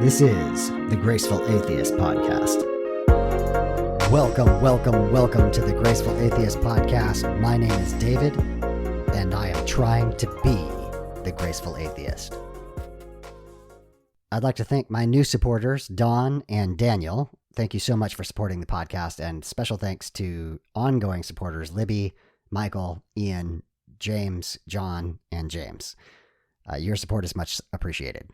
This is the Graceful Atheist Podcast. Welcome to the Graceful Atheist Podcast. My name is David, and I am trying to be the Graceful Atheist. I'd like to thank my new supporters, Dawn and Daniel. Thank you so much for supporting the podcast, and special thanks to ongoing supporters, Libby, Michael, Ian, James, John, and James. Your support is much appreciated.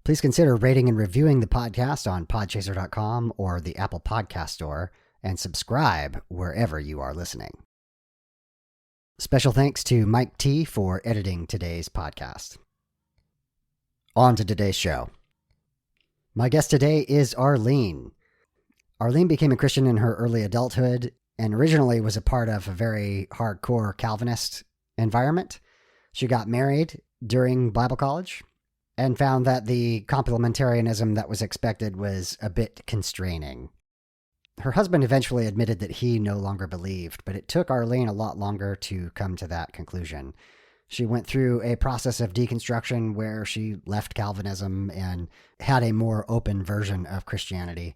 Please consider rating and reviewing the podcast on podchaser.com or the Apple Podcast Store, and subscribe wherever you are listening. Special thanks to Mike T for editing today's podcast. On to today's show. My guest today is Arline. Arline became a Christian in her early adulthood and originally was a part of a very hardcore Calvinist environment. She got married during Bible college and found that the complementarianism that was expected was a bit constraining. Her husband eventually admitted that he no longer believed, but it took Arline a lot longer to come to that conclusion. She went through a process of deconstruction where she left Calvinism and had a more open version of Christianity.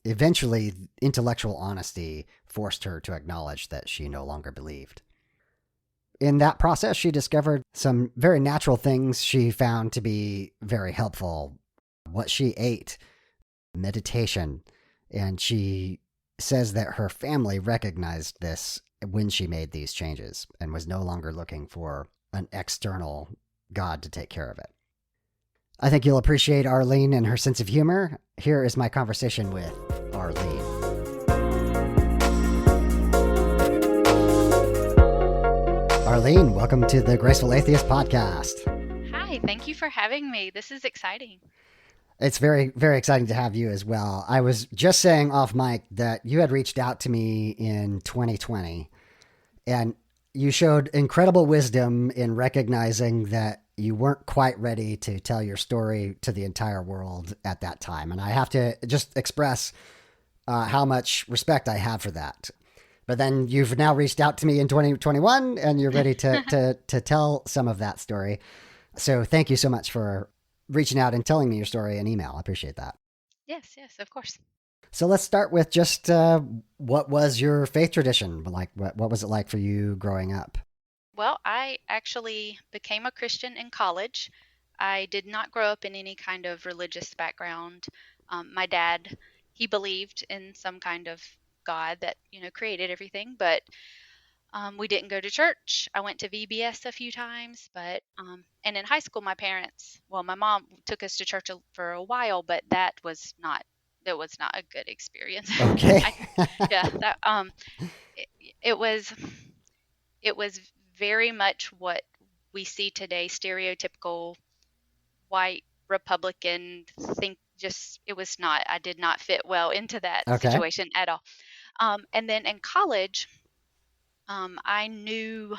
Eventually, intellectual honesty forced her to acknowledge that she no longer believed. In that process, she discovered some very natural things she found to be very helpful. What she ate, meditation, and she says that her family recognized this when she made these changes and was no longer looking for an external God to take care of it. I think you'll appreciate Arline and her sense of humor. Here is my conversation with Arline. Arline, welcome to the Graceful Atheist Podcast. Hi, thank you for having me. This is exciting. It's very, very exciting to have you as well. I was just saying off mic that you had reached out to me in 2020, and you showed incredible wisdom in recognizing that you weren't quite ready to tell your story to the entire world at that time. And I have to just express how much respect I have for that. But then you've now reached out to me in 2021 and you're ready to tell some of that story. So thank you so much for reaching out and telling me your story in email. I appreciate that. Yes, of course. So let's start with just what was your faith tradition? Like, what was it like for you growing up? Well, I actually became a Christian in college. I did not grow up in any kind of religious background. My dad, he believed in some kind of God that, created everything, but we didn't go to church. I went to VBS a few times, but and in high school, my mom took us to church for a while, but that was not a good experience. Okay. It was very much what we see today, stereotypical white Republican think. I did not fit well into that situation at all. And then in college, I knew,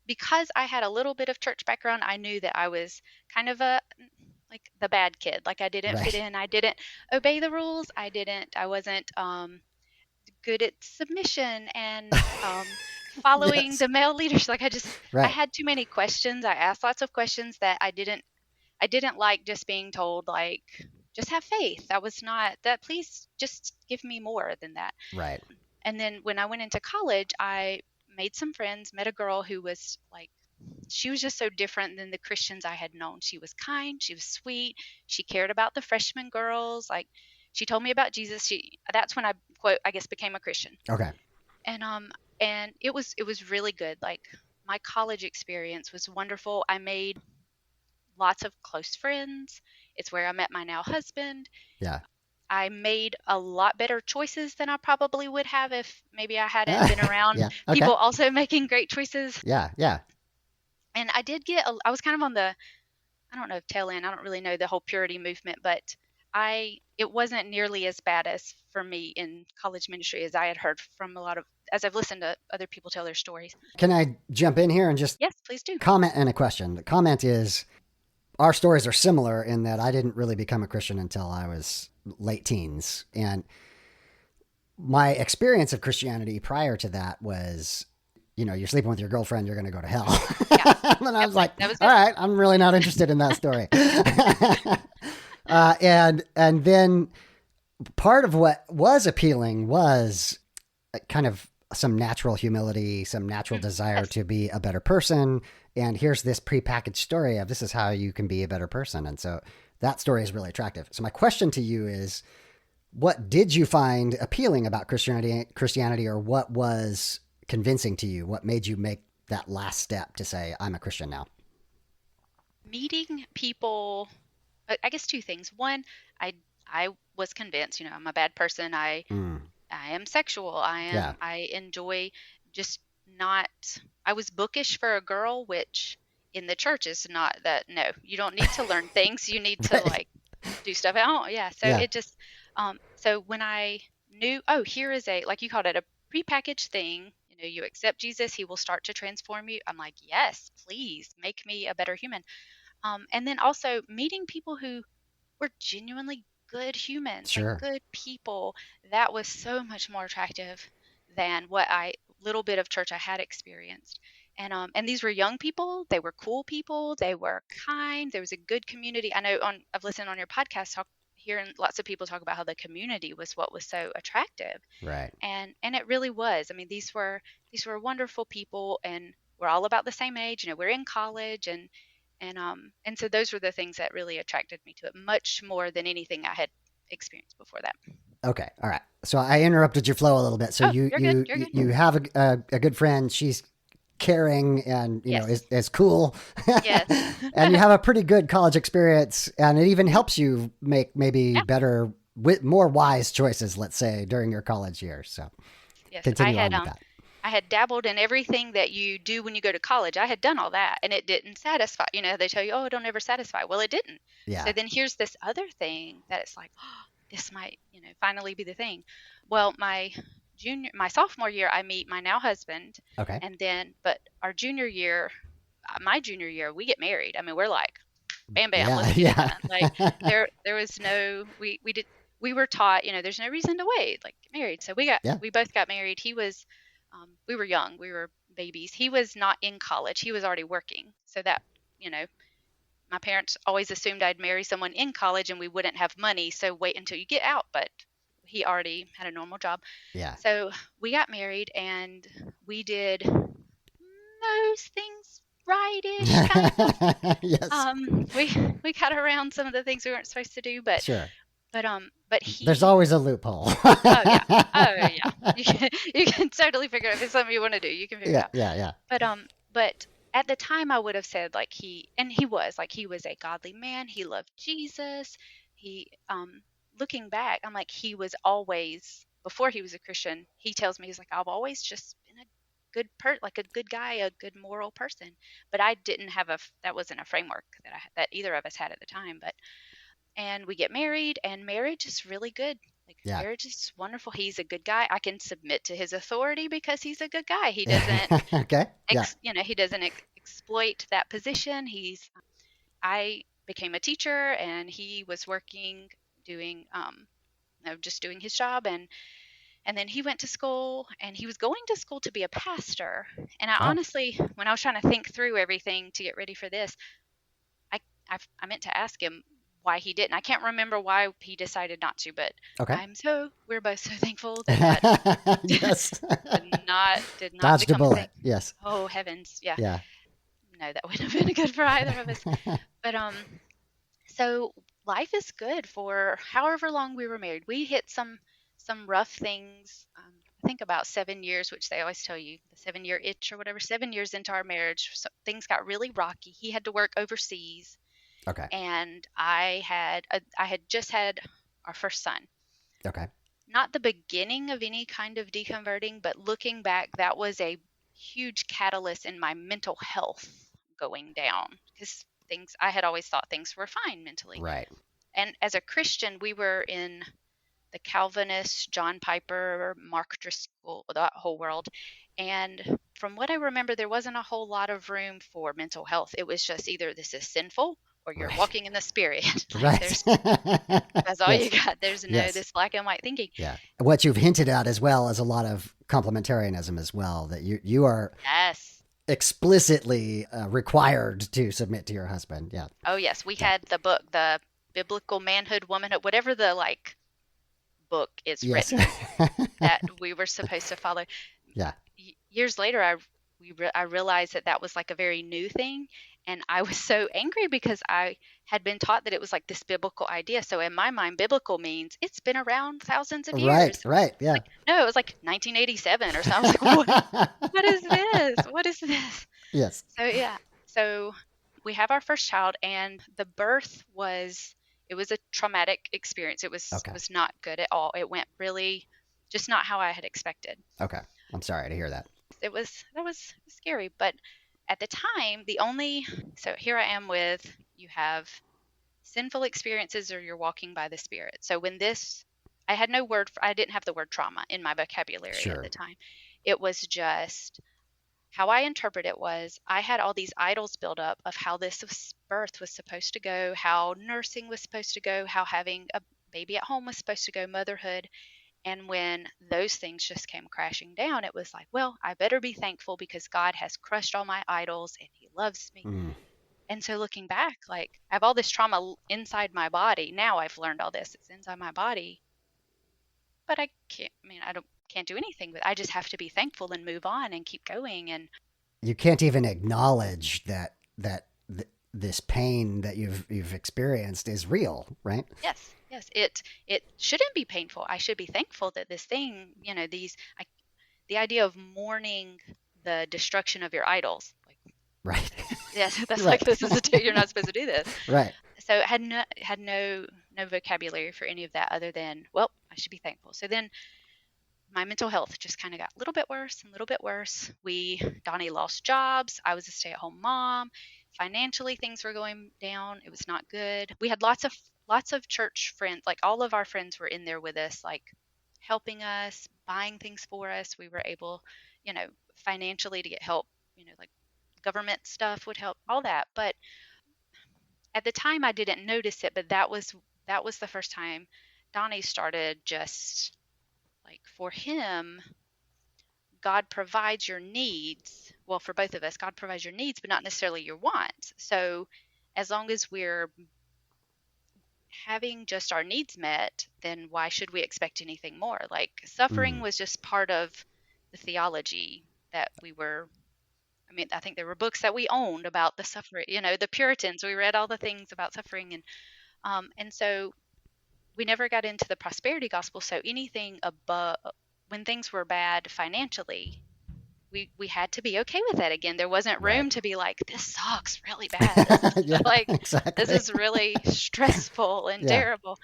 because I had a little bit of church background, I knew that I was kind of like the bad kid. Like I didn't fit in. I didn't obey the rules. I wasn't good at submission and following the male leaders. Like I had too many questions. I asked lots of questions that I didn't like just being told, like, just have faith. That was not that. Please just give me more than that. Right. And then when I went into college, I made some friends, met a girl who was she was just so different than the Christians I had known. She was kind. She was sweet. She cared about the freshman girls. Like, she told me about Jesus. That's when I, quote, I guess, became a Christian. Okay. And it was really good. Like, my college experience was wonderful. I made lots of close friends. It's where I met my now husband. Yeah. I made a lot better choices than I probably would have if maybe I hadn't been around people also making great choices. Yeah. And I did I was kind of on the, I don't know, tail end. I don't really know the whole purity movement, but it wasn't nearly as bad as for me in college ministry as I had heard from as I've listened to other people tell their stories. Can I jump in here and just Yes, please do. Comment and a question. The comment is, our stories are similar in that I didn't really become a Christian until I was late teens. And my experience of Christianity prior to that was you're sleeping with your girlfriend, you're going to go to hell. Yeah. And I Yep. was like, That was all it. right, I'm really not interested in that story. And then part of what was appealing was kind of some natural humility, some natural desire Yes. to be a better person. And here's this prepackaged story of this is how you can be a better person. And so that story is really attractive. So my question to you is, what did you find appealing about Christianity, or what was convincing to you? What made you make that last step to say, I'm a Christian now? Meeting people, I guess two things. One, I was convinced, I'm a bad person. Mm, I am sexual. yeah. I enjoy just not, I was bookish for a girl, which in the church is not that. No, you don't need to learn things. You need to Right. like do stuff at home. Yeah. So Yeah. it just, so when I knew, oh, here is like you called it, a prepackaged thing, you accept Jesus, he will start to transform you. I'm like, yes, please make me a better human. And then also meeting people who were genuinely good humans, like Sure. good people. That was so much more attractive than what little bit of church I had experienced. And these were young people. They were cool people. They were kind. There was a good community. I know I've listened on your podcast hearing lots of people talk about how the community was what was so attractive, Right. and it really was. I mean, these were wonderful people, and we're all about the same age. We're in college, and so those were the things that really attracted me to it much more than anything I had experienced before that. Okay. All right. So I interrupted your flow a little bit. So Oh, you're good. You're you good. have a good friend. She's caring and Yes. is cool, Yes. and you have a pretty good college experience, and it even Mhm. helps you make maybe Yeah. better, more wise choices, let's say, during your college years. So Yes. continue on with that. I had dabbled in everything that you do when you go to college. I had done all that, and it didn't satisfy. They tell you, oh, it'll never satisfy. Well, it didn't. Yeah. So then here's this other thing that it's like, oh, this might, finally be the thing. Well, my sophomore year, I meet my now husband, Okay. and then, but our junior year, my junior year, we get married. I mean, we're like, bam, bam, Yeah. let's get it Yeah. done. Like there was no, we were taught, there's no reason to wait, like get married. So Yeah. we both got married. We were young, we were babies. He was not in college. He was already working. So that, you know, my parents always assumed I'd marry someone in college and we wouldn't have money. So wait until you get out. But he already had a normal job. Yeah. So we got married and we did most things right-ish, kind of. Yes. We got around some of the things we weren't supposed to do, but Sure. but There's he. always a loophole. Oh yeah, oh yeah. You can totally figure it out if it's something you want to do. You can figure it Yeah. out. Yeah. Yeah. But at the time, I would have said like he was a godly man. He loved Jesus. He looking back, I'm like he was always before he was a Christian. He tells me he's like I've always just been a like a good guy, a good moral person. But I didn't have that wasn't a framework that either of us had at the time. But and we get married, and marriage is really good. Like Yeah. marriage is wonderful. He's a good guy. I can submit to his authority because he's a good guy. He doesn't Okay. Yeah. he doesn't exploit that position. I became a teacher and he was working doing just doing his job, and then he went to school and he was going to school to be a pastor. And I Oh. honestly, when I was trying to think through everything to get ready for this, I I meant to ask him why he didn't. I can't remember why he decided not to, but Okay. we're both so thankful that Yes. did not Dodged a become a thing. bullet. Yes. Oh heavens, yeah. Yeah. No, that wouldn't have been good for either of us. But so life is good for however long we were married. We hit some rough things. I think about 7 years, which they always tell you the 7 year itch or whatever. 7 years into our marriage, so things got really rocky. He had to work overseas, Okay. and I had just had our first son. Okay. Not the beginning of any kind of deconverting, but looking back, that was a huge catalyst in my mental health going down because I had always thought things were fine mentally. Right. And as a Christian, we were in the Calvinist, John Piper, Mark Driscoll, that whole world. And from what I remember, there wasn't a whole lot of room for mental health. It was just either this is sinful or you're Right. walking in the spirit. Like Right. that's all Yes. you got. There's no Yes. this black and white thinking. Yeah. What you've hinted at as well is a lot of complementarianism as well, that you are Yes. explicitly required to submit to your husband. Yeah. Oh yes, we Yeah. had the book, the Biblical Manhood, Womanhood, whatever the like book is Yes. written that we were supposed to follow. Yeah. Years later, I realized that that was like a very new thing, and I was so angry because I had been taught that it was like this biblical idea. So in my mind, biblical means it's been around thousands of Right. years. Right. Yeah. Like, no, it was like 1987 or something. I was like, what is this? What is this? Yes. So yeah, so we have our first child, and the birth was, it was a traumatic experience. It Okay. was not good at all. It went really just not how I had expected. Okay. I'm sorry to hear that. That was scary, but at the time, the only, so here I am with, you have sinful experiences or you're walking by the Spirit. So when this, I had no word for, I didn't have the word trauma in my vocabulary at Sure. the time. It was just, how I interpret it was, I had all these idols built up of how birth was supposed to go, how nursing was supposed to go, how having a baby at home was supposed to go, motherhood. And when those things just came crashing down, it was like, well, I better be thankful because God has crushed all my idols and he loves me. Mm. And so looking back, like I have all this trauma inside my body. Now I've learned all this. It's inside my body. But I can't, I mean, I don't can't do anything with it. I just have to be thankful and move on and keep going. And You can't even acknowledge this pain that you've experienced is real, right? yes, it shouldn't be painful. I should be thankful that this thing, the idea of mourning the destruction of your idols, like, Right. yes, that's Right. like, this is you're not supposed to do this. Right. So I had no vocabulary for any of that other than, well, I should be thankful. So then my mental health just kind of got a little bit worse and a little bit worse. Donnie lost jobs. I was a stay-at-home mom. Financially, things were going down. It was not good. We had lots of church friends. Like all of our friends were in there with us, like helping us, buying things for us. We were able, financially to get help. Like government stuff would help, all that. But at the time, I didn't notice it. But that was the first time Donnie started just like, for him, God provides your needs. Well, for both of us, God provides your needs, but not necessarily your wants. So as long as we're having just our needs met, then why should we expect anything more? Like suffering was just part of the theology that we were. I mean, I think there were books that we owned about the suffering, the Puritans. We read all the things about suffering, and so we never got into the prosperity gospel. So anything above, when things were bad financially, we had to be okay with that again. There wasn't room Right. to be like, this sucks really bad. This is Yeah, like, exactly. this is really stressful and Yeah. terrible.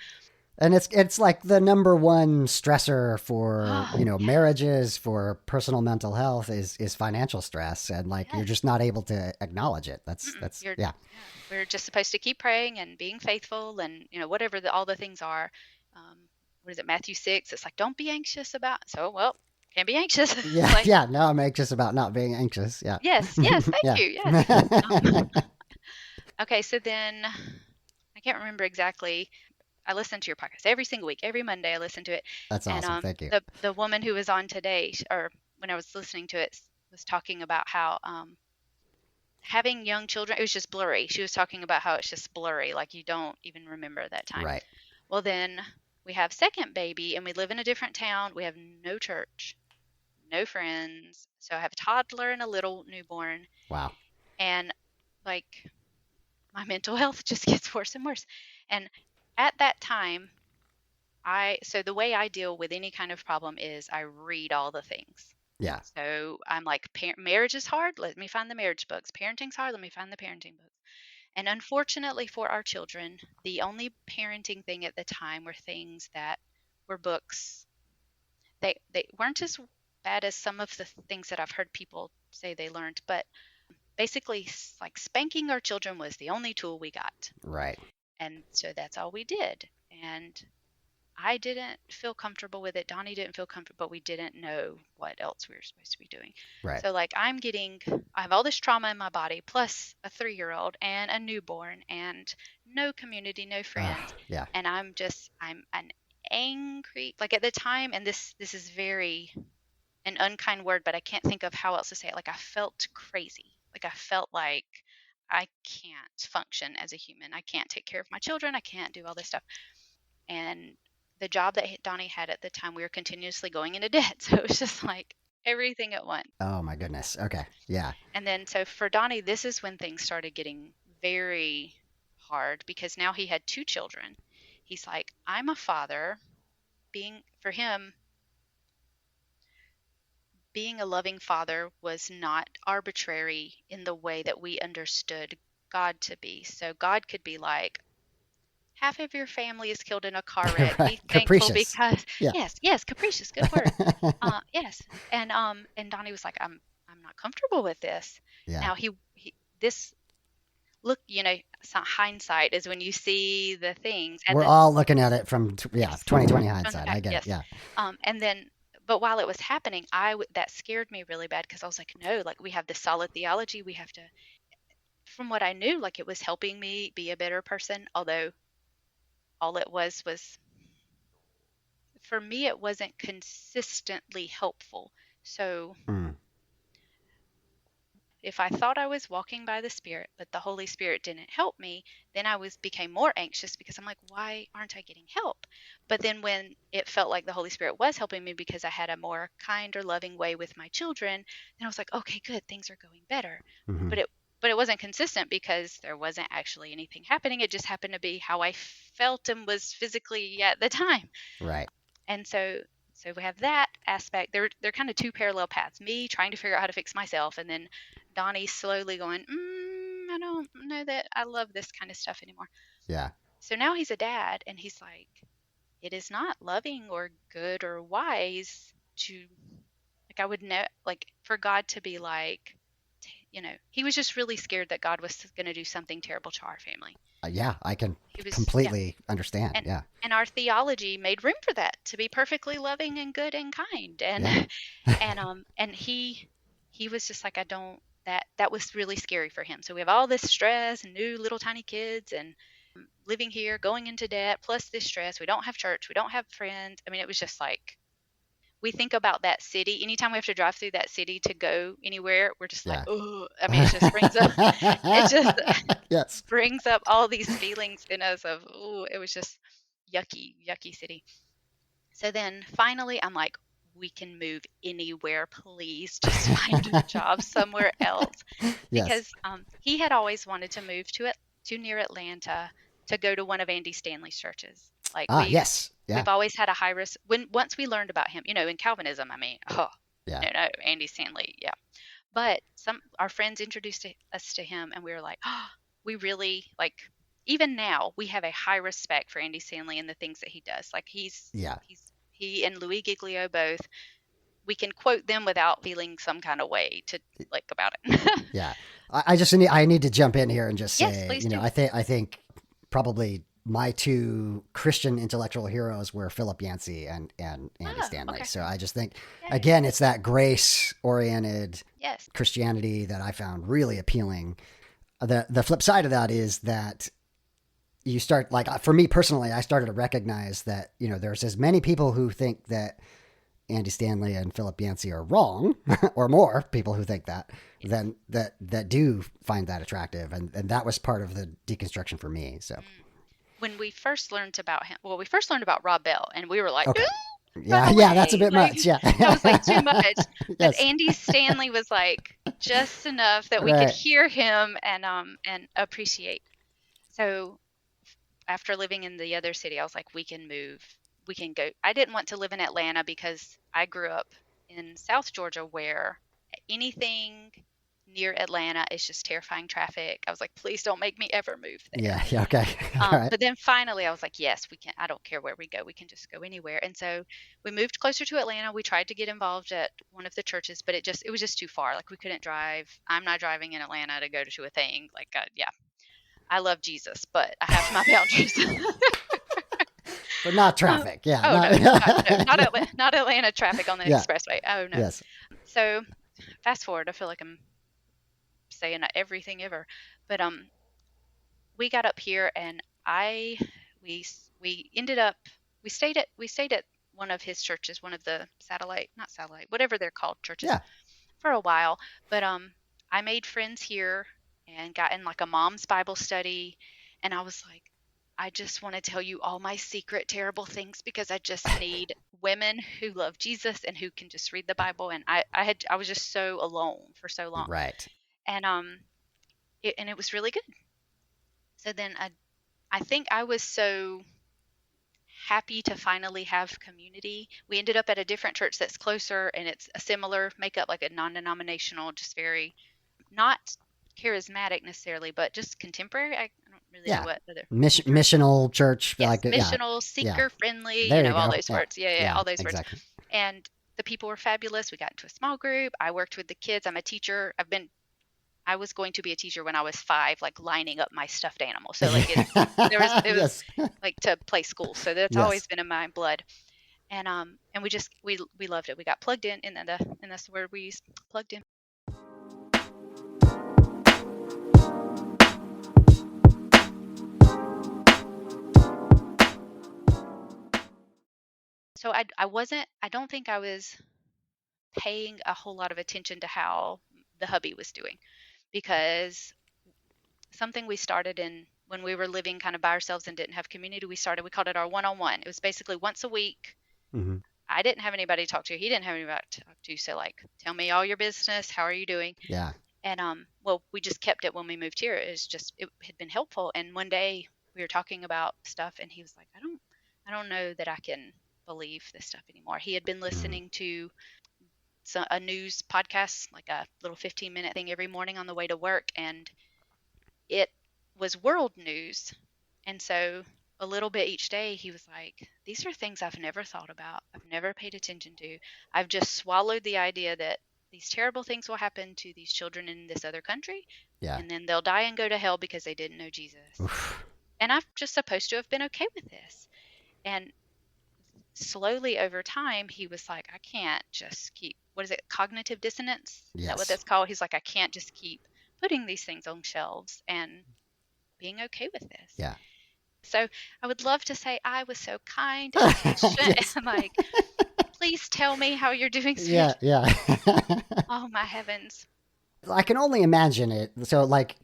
And it's like the number one stressor for, Oh, yeah, marriages, for personal mental health is financial stress, and like you're yes. just not able to acknowledge it. That's yeah. We're just supposed to keep praying and being faithful and, whatever all the things are. What is it, Matthew 6? It's like, don't be anxious about. So, well, can't be anxious. Yeah, Like, yeah. Now I'm anxious about not being anxious. Yeah. yes, thank Yeah. you. Yes. Okay, so then I can't remember exactly. I listen to your podcast every single week, every Monday. I listen to it, That's and awesome. Thank you. the woman who was on today, or when I was listening to it, was talking about how having young children, it was just blurry. She was talking about how it's just blurry, like you don't even remember that time. Right. Well, then we have second baby, and we live in a different town. We have no church, no friends. So I have a toddler and a little newborn. Wow. And like my mental health just gets worse and worse. And at that time, so the way I deal with any kind of problem is I read all the things. Yeah. So I'm like, marriage is hard. Let me find the marriage books. Parenting's hard. Let me find the parenting books. And unfortunately for our children, the only parenting thing at the time were things that were books. They weren't as bad as some of the things that I've heard people say they learned, but basically like spanking our children was the only tool we got. Right. And so that's all we did. And I didn't feel comfortable with it. Donnie didn't feel comfortable, but we didn't know what else we were supposed to be doing. Right. So like I have all this trauma in my body, plus a 3-year-old and a newborn and no community, no friends. Yeah. And I'm an angry, like at the time, and this is very an unkind word, but I can't think of how else to say it. Like I felt crazy. Like I felt like I can't function as a human. I can't take care of my children. I can't do all this stuff. And the job that Donnie had at the time, we were continuously going into debt. So it was just like everything at once. Oh my goodness. Okay. Yeah. And then so for Donnie, this is when things started getting very hard because now he had 2 children. He's like, I'm a father. For him, being a loving father was not arbitrary in the way that we understood God to be. So God could be like, half of your family is killed in a car wreck. Right. Be thankful Capricious. because Yeah. yes, capricious, good word. Yes. And Donnie was like, I'm not comfortable with this. Yeah. Now he this look, hindsight is when you see the things and We're then all looking at it from yes, 2020 hindsight. I get it. yes. Yeah. And then but while it was happening, that scared me really bad because I was like, no, like we have this solid theology. We have to, from what I knew, like it was helping me be a better person. Although all it was for me, it wasn't consistently helpful. So Mm. if I thought I was walking by the Spirit, but the Holy Spirit didn't help me, then I became more anxious because I'm like, why aren't I getting help? But then when it felt like the Holy Spirit was helping me because I had a more kind or loving way with my children, then I was like, okay, good, things are going better. Hmm. But it wasn't consistent because there wasn't actually anything happening. It just happened to be how I felt and was physically at the time. Right. And so we have that aspect. They're kind of 2 parallel paths. Me trying to figure out how to fix myself, and then Donnie slowly going, I don't know that I love this kind of stuff anymore. Yeah. So now he's a dad, and he's like, it is not loving or good or wise to, like, I would know, like, for God to be like, he was just really scared that God was going to do something terrible to our family. Yeah. I can He was, yeah. completely understand. and Yeah. and our theology made room for that to be perfectly loving and good and kind Yeah. and he was just like, I don't, that was really scary for him. So we have all this stress and new little tiny kids and living here, going into debt, plus this stress. We don't have church, we don't have friends. I mean, it was just like, we think about that city. Anytime we have to drive through that city to go anywhere, we're just like, Yeah. oh, I mean, it just Yes. brings up all these feelings in us of, oh, it was just yucky city. So then finally I'm like, we can move anywhere, please. Just find a job somewhere else. Yes. Because he had always wanted to move to near Atlanta to go to one of Andy Stanley's churches. Like Ah, yes. Yeah. we've always had a high risk. Once we learned about him, in Calvinism, I mean, Yeah. no, Andy Stanley, yeah. But our friends introduced us to him, and we were like, oh, we really like. Even now, we have a high respect for Andy Stanley and the things that he does. Like Yeah. he and Louis Giglio both. We can quote them without feeling some kind of way to like about it. Yeah. I need to jump in here and just Yes, say, please do. I think probably my 2 Christian intellectual heroes were Philip Yancey and Andy Stanley. Okay. So I just think, Yeah. again, it's that grace oriented Yes. Christianity that I found really appealing. The flip side of that is that you start, like, for me personally, I started to recognize that, there's as many people who think that Andy Stanley and Philip Yancey are wrong, or more people who think that, than that do find that attractive. And that was part of the deconstruction for me. So when we first learned about him, we first learned about Rob Bell, and we were like, okay. run Yeah, that's a away. bit much. Yeah. That was like too much. But Yes. Andy Stanley was like just enough that we could Right. hear him and appreciate. So after living in the other city, I was like, we can move. We can go. I didn't want to live in Atlanta because I grew up in South Georgia where anything near Atlanta is just terrifying traffic. I was like, please don't make me ever move there. Yeah. Okay. All right. But then finally I was like, yes, we can. I don't care where we go. We can just go anywhere. And so we moved closer to Atlanta. We tried to get involved at one of the churches, but it was just too far. Like we couldn't drive. I'm not driving in Atlanta to go to a thing. Like, yeah, I love Jesus, but I have my boundaries. But not traffic. Yeah. Not Atlanta traffic on the Yeah. expressway. Oh no. Yes. So fast forward, I feel like I'm saying everything ever, but we got up here and we ended up we stayed at one of his churches, one of the not satellite, whatever they're called, churches Yeah. for a while. But I made friends here and got in like a mom's Bible study, and I was like, I just want to tell you all my secret terrible things because I just need women who love Jesus and who can just read the Bible. And I was just so alone for so long. Right. And it was really good. So then I think I was so happy to finally have community. We ended up at a different church that's closer, and it's a similar makeup, like a non-denominational, just very not charismatic necessarily, but just contemporary. I don't really know Yeah. what other Missional church. yes, Like, yeah. missional, Yeah. seeker friendly, There you all go. those Yeah. words. Yeah, Yeah. all those words. Exactly. And the people were fabulous. We got into a small group. I worked with the kids. I'm a teacher. I was going to be a teacher when I was 5, like lining up my stuffed animal. So like it was Yes. like to play school. So that's Yes. always been in my blood. And we loved it. We got plugged in, and that's the word we used, plugged in. So I don't think I was paying a whole lot of attention to how the hubby was doing, because something we started in when we were living kind of by ourselves and didn't have community, we called it our one-on-one. It was basically once a week. Mm-hmm. I didn't have anybody to talk to. He didn't have anybody to talk to. So like, tell me all your business. How are you doing? Yeah. And well, we just kept it when we moved here. It had been helpful. And one day we were talking about stuff, and he was like, I don't know that I can believe this stuff anymore. He had been listening to a news podcast, like a little 15-minute thing every morning on the way to work, and it was world news. And so a little bit each day, he was like, these are things I've never thought about. I've never paid attention to. I've just swallowed the idea that these terrible things will happen to these children in this other country. Yeah. And then they'll die and go to hell because they didn't know Jesus. Oof. And I'm just supposed to have been okay with this. And slowly over time, he was like, I can't just keep, what is it, cognitive dissonance? Is that what Yes. that's called? He's like, I can't just keep putting these things on shelves and being okay with this. Yeah. So I would love to say I was so kind and patient. Yes. And like, please tell me how you're doing. Yeah. Yeah. Oh my heavens. I can only imagine it. So, like,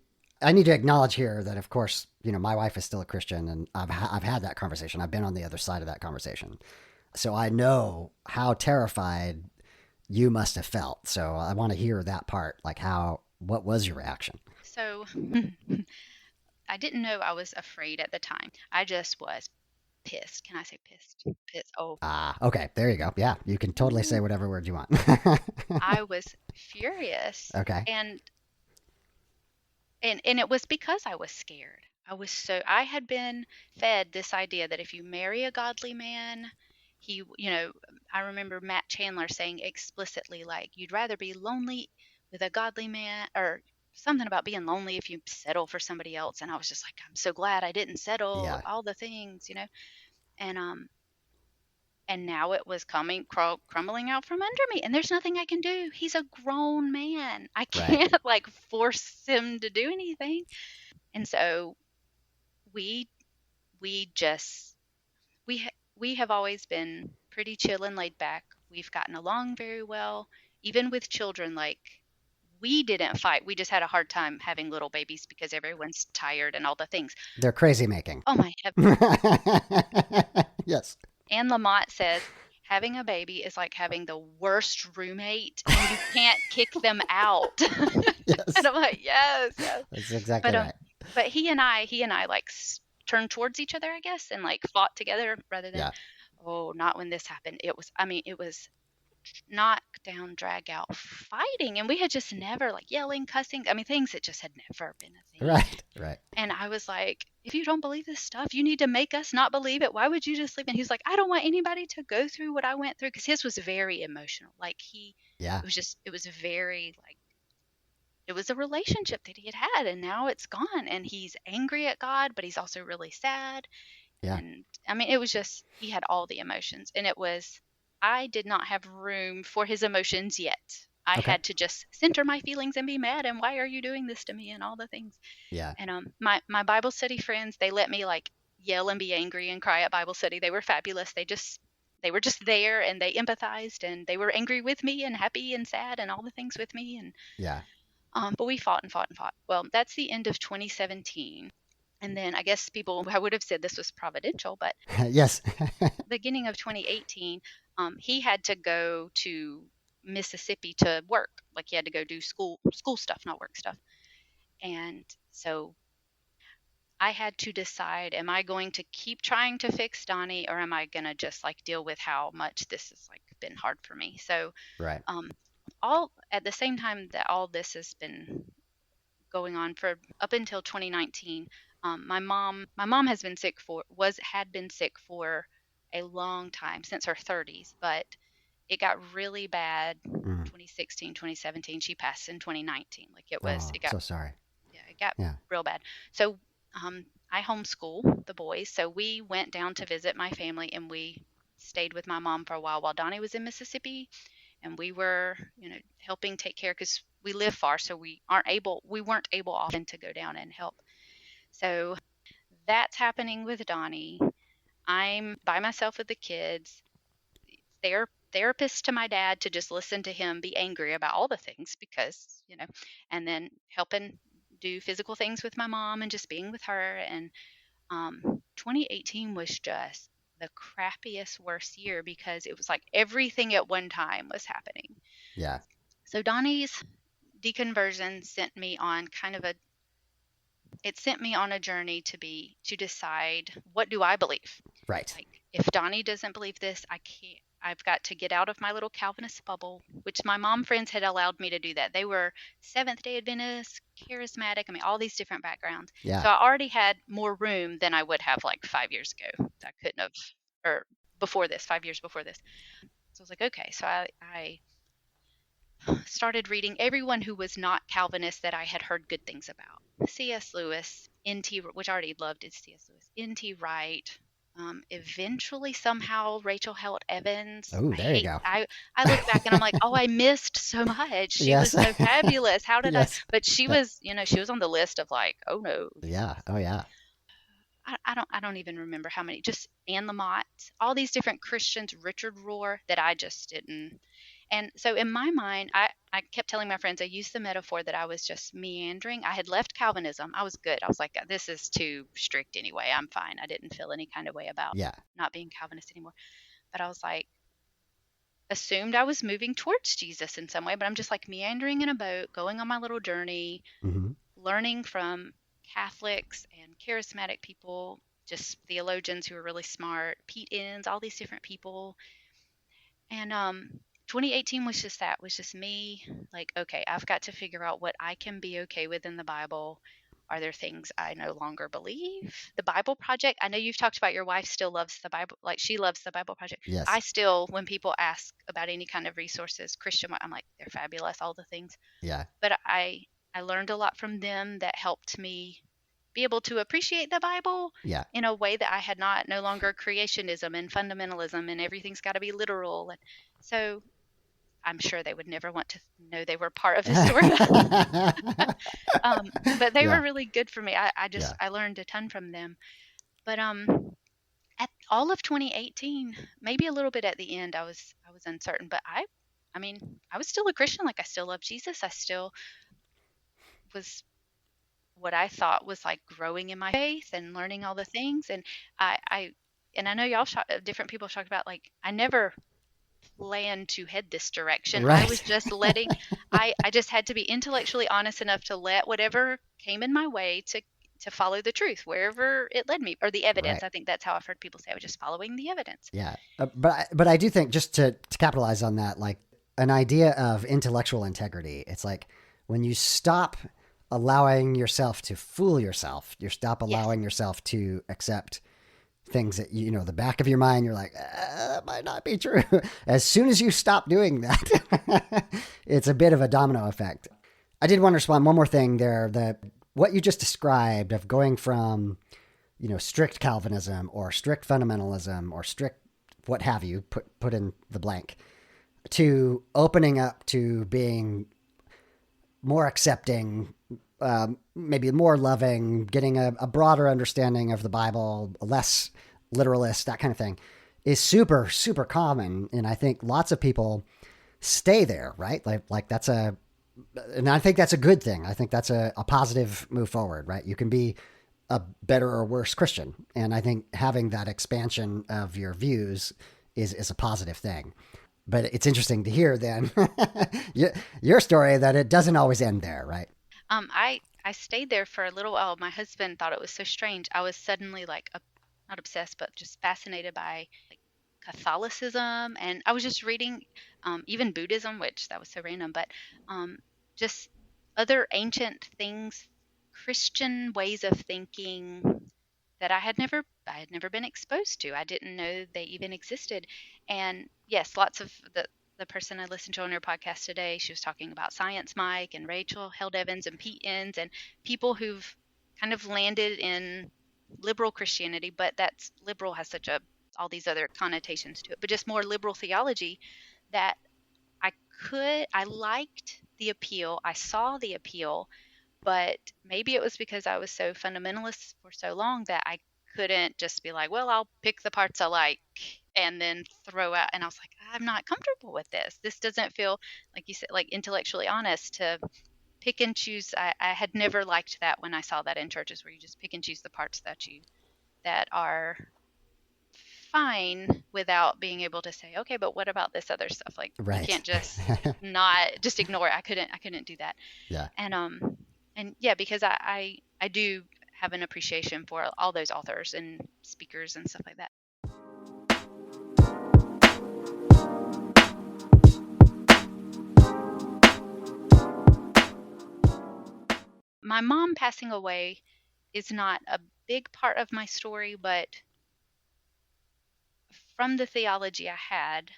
I need to acknowledge here that, of course, my wife is still a Christian, and I've had that conversation. I've been on the other side of that conversation, so I know how terrified you must have felt. So I want to hear that part. Like, what was your reaction? So I didn't know I was afraid at the time. I just was pissed. Can I say pissed? Pissed. Oh. Okay. There you go. Yeah, you can totally say whatever word you want. I was furious. Okay. And it was because I was scared. I had been fed this idea that if you marry a godly man, I remember Matt Chandler saying explicitly, like, you'd rather be lonely with a godly man, or something about being lonely if you settle for somebody else. And I was just like, I'm so glad I didn't settle. Yeah. All the things, and now it was crumbling out from under me, and there's nothing I can do. He's a grown man. I can't like force him to do anything. And so we have always been pretty chill and laid back. We've gotten along very well, even with children. Like, we didn't fight. We just had a hard time having little babies because everyone's tired and all the things. They're crazy making. Oh my heavens. Yes. Anne Lamott says having a baby is like having the worst roommate, and you can't kick them out. Yes. And I'm like, yes. That's exactly right. But he and I like turned towards each other, I guess, and like fought together rather than, oh, not when this happened. It was knock down, drag out fighting, and we had just never, like, yelling, cussing, things that just had never been a thing. Right. And I was like, if you don't believe this stuff, you need to make us not believe it. Why would you just leave? And he was like, I don't want anybody to go through what I went through, because his was very emotional. Like, it was very, like, it was a relationship that he had, and now it's gone, and he's angry at God, but he's also really sad. Yeah. And it was just, he had all the emotions, and I did not have room for his emotions yet. I had to just center my feelings and be mad, and why are you doing this to me, and all the things. Yeah. And my Bible study friends, they let me like yell and be angry and cry at Bible study. They were fabulous. They just they were just there, and they empathized, and they were angry with me and happy and sad and all the things with me. And Yeah. but we fought and fought and fought. Well, that's the end of 2017. And then I guess I would have said this was providential, but Yes. beginning of 2018, he had to go to Mississippi to work. Like he had to go do school stuff, not work stuff. And so I had to decide, am I going to keep trying to fix Donnie, or am I going to just like deal with how much this has like been hard for me? So Right. all at the same time that all this has been going on for up until 2019, my mom has been sick had been sick for a long time, since her 30s, but it got really bad 2016, 2017. She passed in 2019. Like it got so sorry. Yeah, it got real bad. So I homeschool the boys. So we went down to visit my family, and we stayed with my mom for a while Donnie was in Mississippi, and we were, helping take care, because we live far, so we weren't able often to go down and help. So that's happening with Donnie. I'm by myself with the kids. Therapist to my dad to just listen to him be angry about all the things, because, and then helping do physical things with my mom and just being with her. And 2018 was just the crappiest, worst year, because it was like everything at one time was happening. Yeah. So Donnie's deconversion sent me on a journey to decide, what do I believe? Right. Like, if Donnie doesn't believe this, I can't. I've got to get out of my little Calvinist bubble, which my mom friends had allowed me to do that. They were Seventh-day Adventists, charismatic, all these different backgrounds. Yeah. So I already had more room than I would have like 5 years ago. I couldn't have, or before this, 5 years before this. So I was like, okay. So I started reading everyone who was not Calvinist that I had heard good things about. C.S. Lewis, which I already loved, is C.S. Lewis, N.T. Wright. Eventually, somehow, Rachel Held Evans. Oh, there you go. I look back and I'm like, oh, I missed so much. She was so fabulous. How did I? But she was, she was on the list of like, oh no. Yeah. Oh yeah. I don't even remember how many. Just Anne Lamott, all these different Christians, Richard Rohr, that I just didn't. And so in my mind, I kept telling my friends, I used the metaphor that I was just meandering. I had left Calvinism. I was good. I was like, this is too strict anyway. I'm fine. I didn't feel any kind of way about not being Calvinist anymore. But I was like, assumed I was moving towards Jesus in some way, but I'm just like meandering in a boat, going on my little journey, learning from Catholics and charismatic people, just theologians who are really smart, Pete Enns, all these different people. And 2018 was just me like, okay, I've got to figure out what I can be okay with in the Bible. Are there things I no longer believe? The Bible Project, I know you've talked about your wife still loves the Bible, like she loves the Bible Project. Yes. I still, when people ask about any kind of resources, Christian, I'm like, they're fabulous, all the things. Yeah. But I learned a lot from them that helped me be able to appreciate the Bible in a way that I had not. No longer creationism and fundamentalism and everything's got to be literal. And so I'm sure they would never want to know they were part of the story. But they were really good for me. I learned a ton from them. But at all of 2018, maybe a little bit at the end, I was uncertain. But I was still a Christian. Like, I still love Jesus. I still was what I thought was like growing in my faith and learning all the things. And I know y'all different people talked about, like, I never planned to head this direction. Right. I was just letting, I just had to be intellectually honest enough to let whatever came in my way to follow the truth wherever it led me, or the evidence. Right. I think that's how I've heard people say, I was just following the evidence. Yeah. But I do think, just to capitalize on that, like an idea of intellectual integrity, it's like when you stop allowing yourself to fool yourself, you stop allowing yourself to accept things that, the back of your mind, you're like, that might not be true. As soon as you stop doing that, it's a bit of a domino effect. I did want to respond one more thing there. What you just described of going from, strict Calvinism or strict fundamentalism or strict what have you, put in the blank, to opening up to being more accepting, maybe more loving, getting a broader understanding of the Bible, less literalist, that kind of thing. is super, super common. And I think lots of people stay there, right? Like that's and I think that's a good thing. I think that's a positive move forward, right? You can be a better or worse Christian. And I think having that expansion of your views is a positive thing. But it's interesting to hear then your story that it doesn't always end there, right? I stayed there for a little while. My husband thought it was so strange. I was suddenly like, not obsessed, but just fascinated by like Catholicism, and I was just reading, even Buddhism, which that was so random, but just other ancient things, Christian ways of thinking that I had never been exposed to. I didn't know they even existed. And yes, lots of the person I listened to on your podcast today, she was talking about Science Mike and Rachel Held Evans and Pete Enns and people who've kind of landed in liberal Christianity, but that's liberal has such a all these other connotations to it, but just more liberal theology that I I liked the appeal. I saw the appeal, but maybe it was because I was so fundamentalist for so long that I couldn't just be like, well, I'll pick the parts I like and then throw out. And I was like, I'm not comfortable with this. This doesn't feel, like you said, like intellectually honest to pick and choose. I had never liked that when I saw that in churches where you just pick and choose the parts that are fine without being able to say, okay, but what about this other stuff? Like you Right. can't just not just ignore it. I couldn't do that. Yeah. And yeah, because I do have an appreciation for all those authors and speakers and stuff like that. My mom passing away is not a big part of my story, but from the theology I had,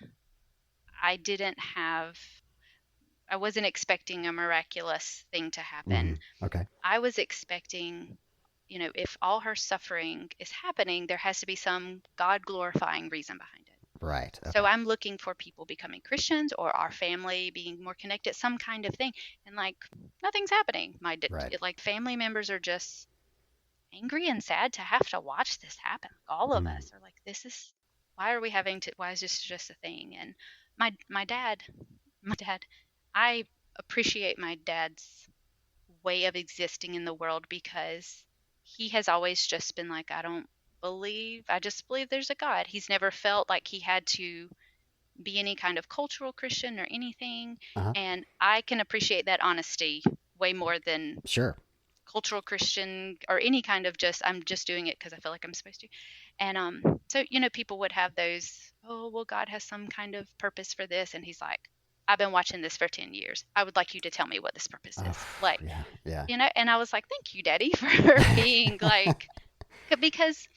I didn't have I wasn't expecting a miraculous thing to happen. Okay. I was expecting, if all her suffering is happening, there has to be some God glorifying reason behind it. Right. So Okay. I'm looking for people becoming Christians or our family being more connected, some kind of thing. And like nothing's happening. Right. Like family members are just angry and sad to have to watch this happen. Like all of us are like, this is why are we having to? Why is this just a thing? And my dad, my dad, I appreciate my dad's way of existing in the world because he has always just been like, I just believe there's a God. He's never felt like he had to be any kind of cultural Christian or anything. Uh-huh. And I can appreciate that honesty way more than Sure. cultural Christian or any kind of just, I'm just doing it because I feel like I'm supposed to. And so, people would have those, oh, well, God has some kind of purpose for this. And he's like, I've been watching this for 10 years. I would like you to tell me what this purpose Oh, is. Like, yeah. Yeah. and I was like, thank you, Daddy, for being like, because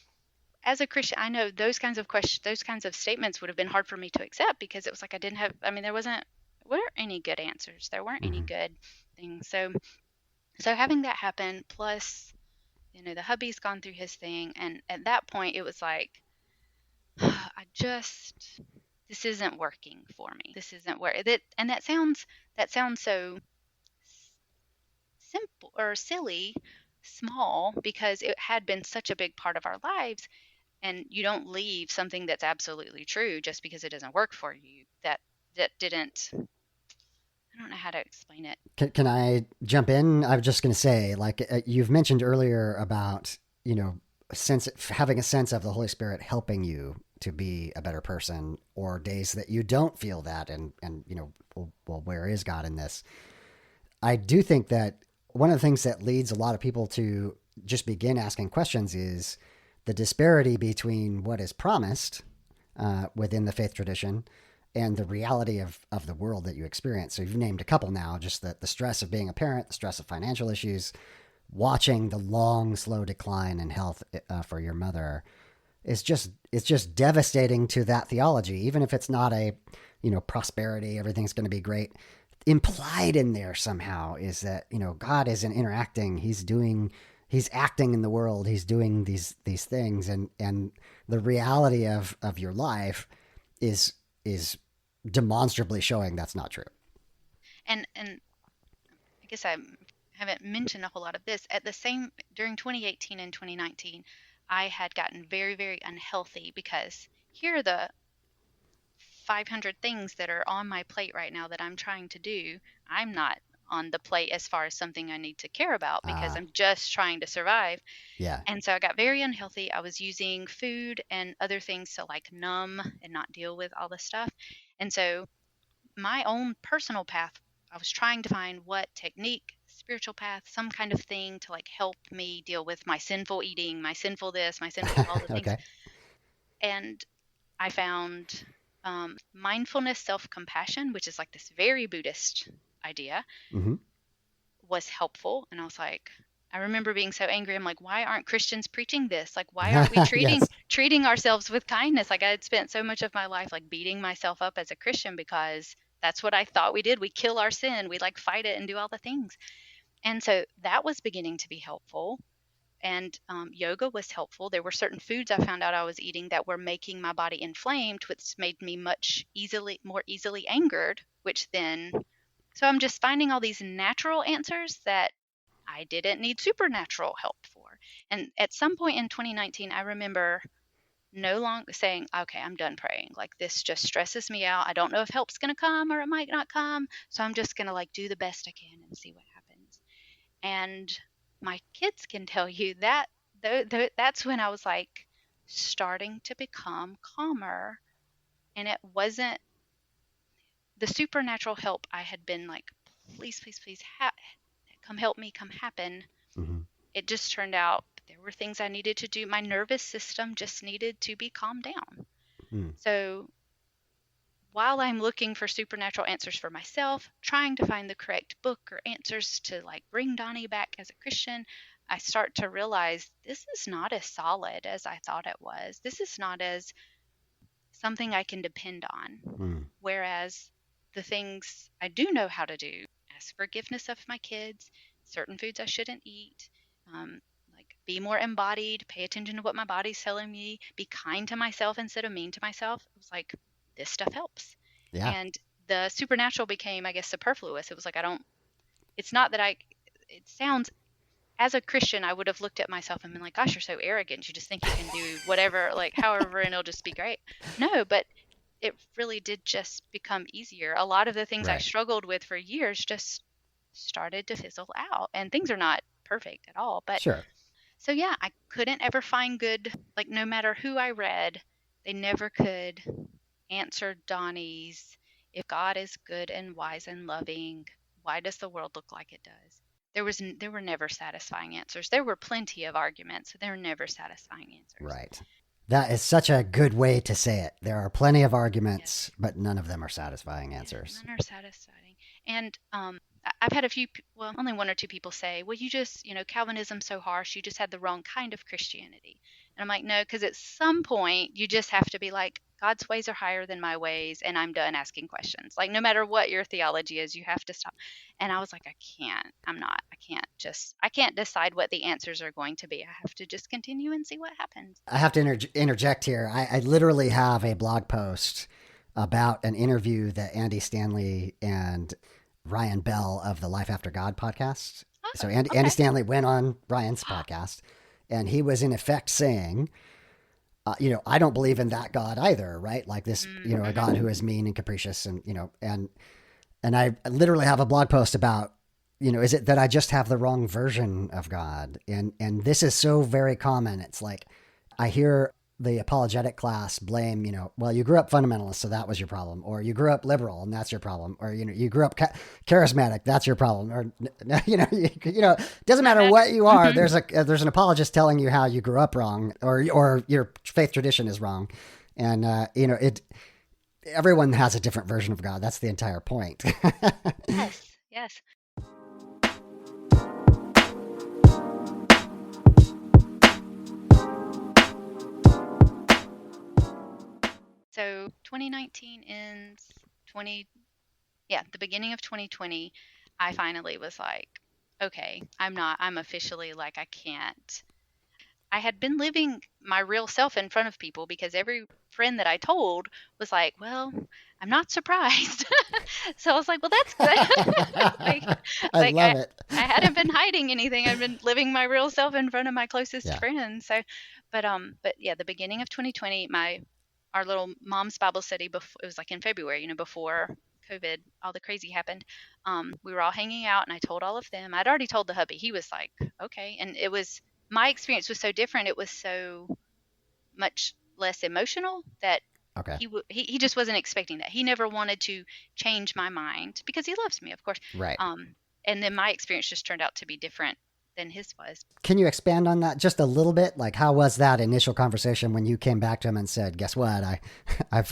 as a Christian, I know those kinds of questions, those kinds of statements would have been hard for me to accept because it was like I didn't have, I mean, there weren't any good answers. There weren't any good things. So having that happen, plus, the hubby's gone through his thing, and at that point, it was like, this isn't working for me. This isn't where it, and that sounds so simple or silly, small, because it had been such a big part of our lives. And you don't leave something that's absolutely true just because it doesn't work for you. That didn't. I don't know how to explain it. Can I jump in? I was just going to say, like you've mentioned earlier about having a sense of the Holy Spirit helping you to be a better person, or days that you don't feel that, and well, where is God in this? I do think that one of the things that leads a lot of people to just begin asking questions is the disparity between what is promised within the faith tradition and the reality of the world that you experience. So you've named a couple now, just the stress of being a parent, the stress of financial issues, watching the long, slow decline in health for your mother. It's just devastating to that theology, even if it's not a, prosperity, everything's going to be great. Implied in there somehow is that, God isn't interacting. He's acting in the world. He's doing these things. And the reality of your life is demonstrably showing that's not true. And I guess I haven't mentioned a whole lot of this. During 2018 and 2019, I had gotten very, very unhealthy because here are the 500 things that are on my plate right now that I'm trying to do. I'm not on the plate as far as something I need to care about because I'm just trying to survive. Yeah. And so I got very unhealthy. I was using food and other things to like numb and not deal with all this stuff. And so my own personal path, I was trying to find what technique, spiritual path, some kind of thing to like help me deal with my sinful eating, my sinful this, my sinful all the things. Okay. And I found mindfulness self compassion, which is like this very Buddhist idea, Mm-hmm. was helpful. And I was like, I remember being so angry. I'm like, why aren't Christians preaching this? Like, why aren't we Yes. treating ourselves with kindness? Like, I had spent so much of my life like beating myself up as a Christian because that's what I thought we did. We kill our sin. We like fight it and do all the things. And so that was beginning to be helpful. And yoga was helpful. There were certain foods I found out I was eating that were making my body inflamed, which made me more easily angered, which then, so I'm just finding all these natural answers that I didn't need supernatural help for. And at some point in 2019, I remember no longer saying, okay, I'm done praying. Like this just stresses me out. I don't know if help's going to come or it might not come. So I'm just going to like do the best I can and see what happens. And my kids can tell you that that's when I was like starting to become calmer. And it wasn't the supernatural help I had been like, please, please, please, come help me, come happen. Mm-hmm. It just turned out there were things I needed to do. My nervous system just needed to be calmed down. Mm. So while I'm looking for supernatural answers for myself, trying to find the correct book or answers to like bring Donnie back as a Christian, I start to realize this is not as solid as I thought it was. This is not as something I can depend on. Mm. Whereas the things I do know how to do, ask forgiveness of my kids, certain foods I shouldn't eat, like be more embodied, pay attention to what my body's telling me, be kind to myself instead of mean to myself. It was like, this stuff helps. Yeah. And the supernatural became, I guess, superfluous. It was like, it's not that it sounds, as a Christian, I would have looked at myself and been like, gosh, you're so arrogant. You just think you can do whatever, like however, and it'll just be great. No, but it really did just become easier. A lot of the things I Right. struggled with for years just started to fizzle out, and things are not perfect at all. But Sure. so yeah, I couldn't ever find good, like no matter who I read, they never could answer Donnie's, if God is good and wise and loving, why does the world look like it does? There were never satisfying answers. There were plenty of arguments, but there were never satisfying answers. Right. That is such a good way to say it. There are plenty of Yes. arguments, but none of them are satisfying Yeah, answers. none are satisfying. And I've had a few, well, only one or two people say, well, you just, Calvinism's so harsh, you just had the wrong kind of Christianity. And I'm like, no, because at some point you just have to be like, God's ways are higher than my ways, and I'm done asking questions. Like, no matter what your theology is, you have to stop. And I was like, I can't decide what the answers are going to be. I have to just continue and see what happens. I have to interject here. I literally have a blog post about an interview that Andy Stanley and Ryan Bell of the Life After God podcast. Oh, So Andy okay. Stanley went on Ryan's podcast, and he was in effect saying, I don't believe in that God either, right? Like this, a God who is mean and capricious, and and I literally have a blog post about, is it that I just have the wrong version of God? And this is so very common. It's like I hear the apologetic class blame, well, you grew up fundamentalist, so that was your problem, or you grew up liberal, and that's your problem, or you grew up charismatic, that's your problem, or it doesn't matter what you are. There's an apologist telling you how you grew up wrong, or your faith tradition is wrong, and everyone has a different version of God. That's the entire point. Yes, yes. So 2019 ends, the beginning of 2020, I finally was like, okay, I'm officially like, I can't. I had been living my real self in front of people because every friend that I told was like, well, I'm not surprised. So I was like, well, that's good. I love it. I hadn't been hiding anything. I've been living my real self in front of my closest Yeah. friends. So, but yeah, the beginning of 2020, my our little mom's Bible study before, it was like in February, before COVID, all the crazy happened. We were all hanging out, and I told all of them. I'd already told the hubby. He was like, okay. And it was, my experience was so different. It was so much less emotional that Okay. he just wasn't expecting that. He never wanted to change my mind because he loves me, of course. Right. And then my experience just turned out to be different than his was. Can you expand on that just a little bit? Like, how was that initial conversation when you came back to him and said, "Guess what? I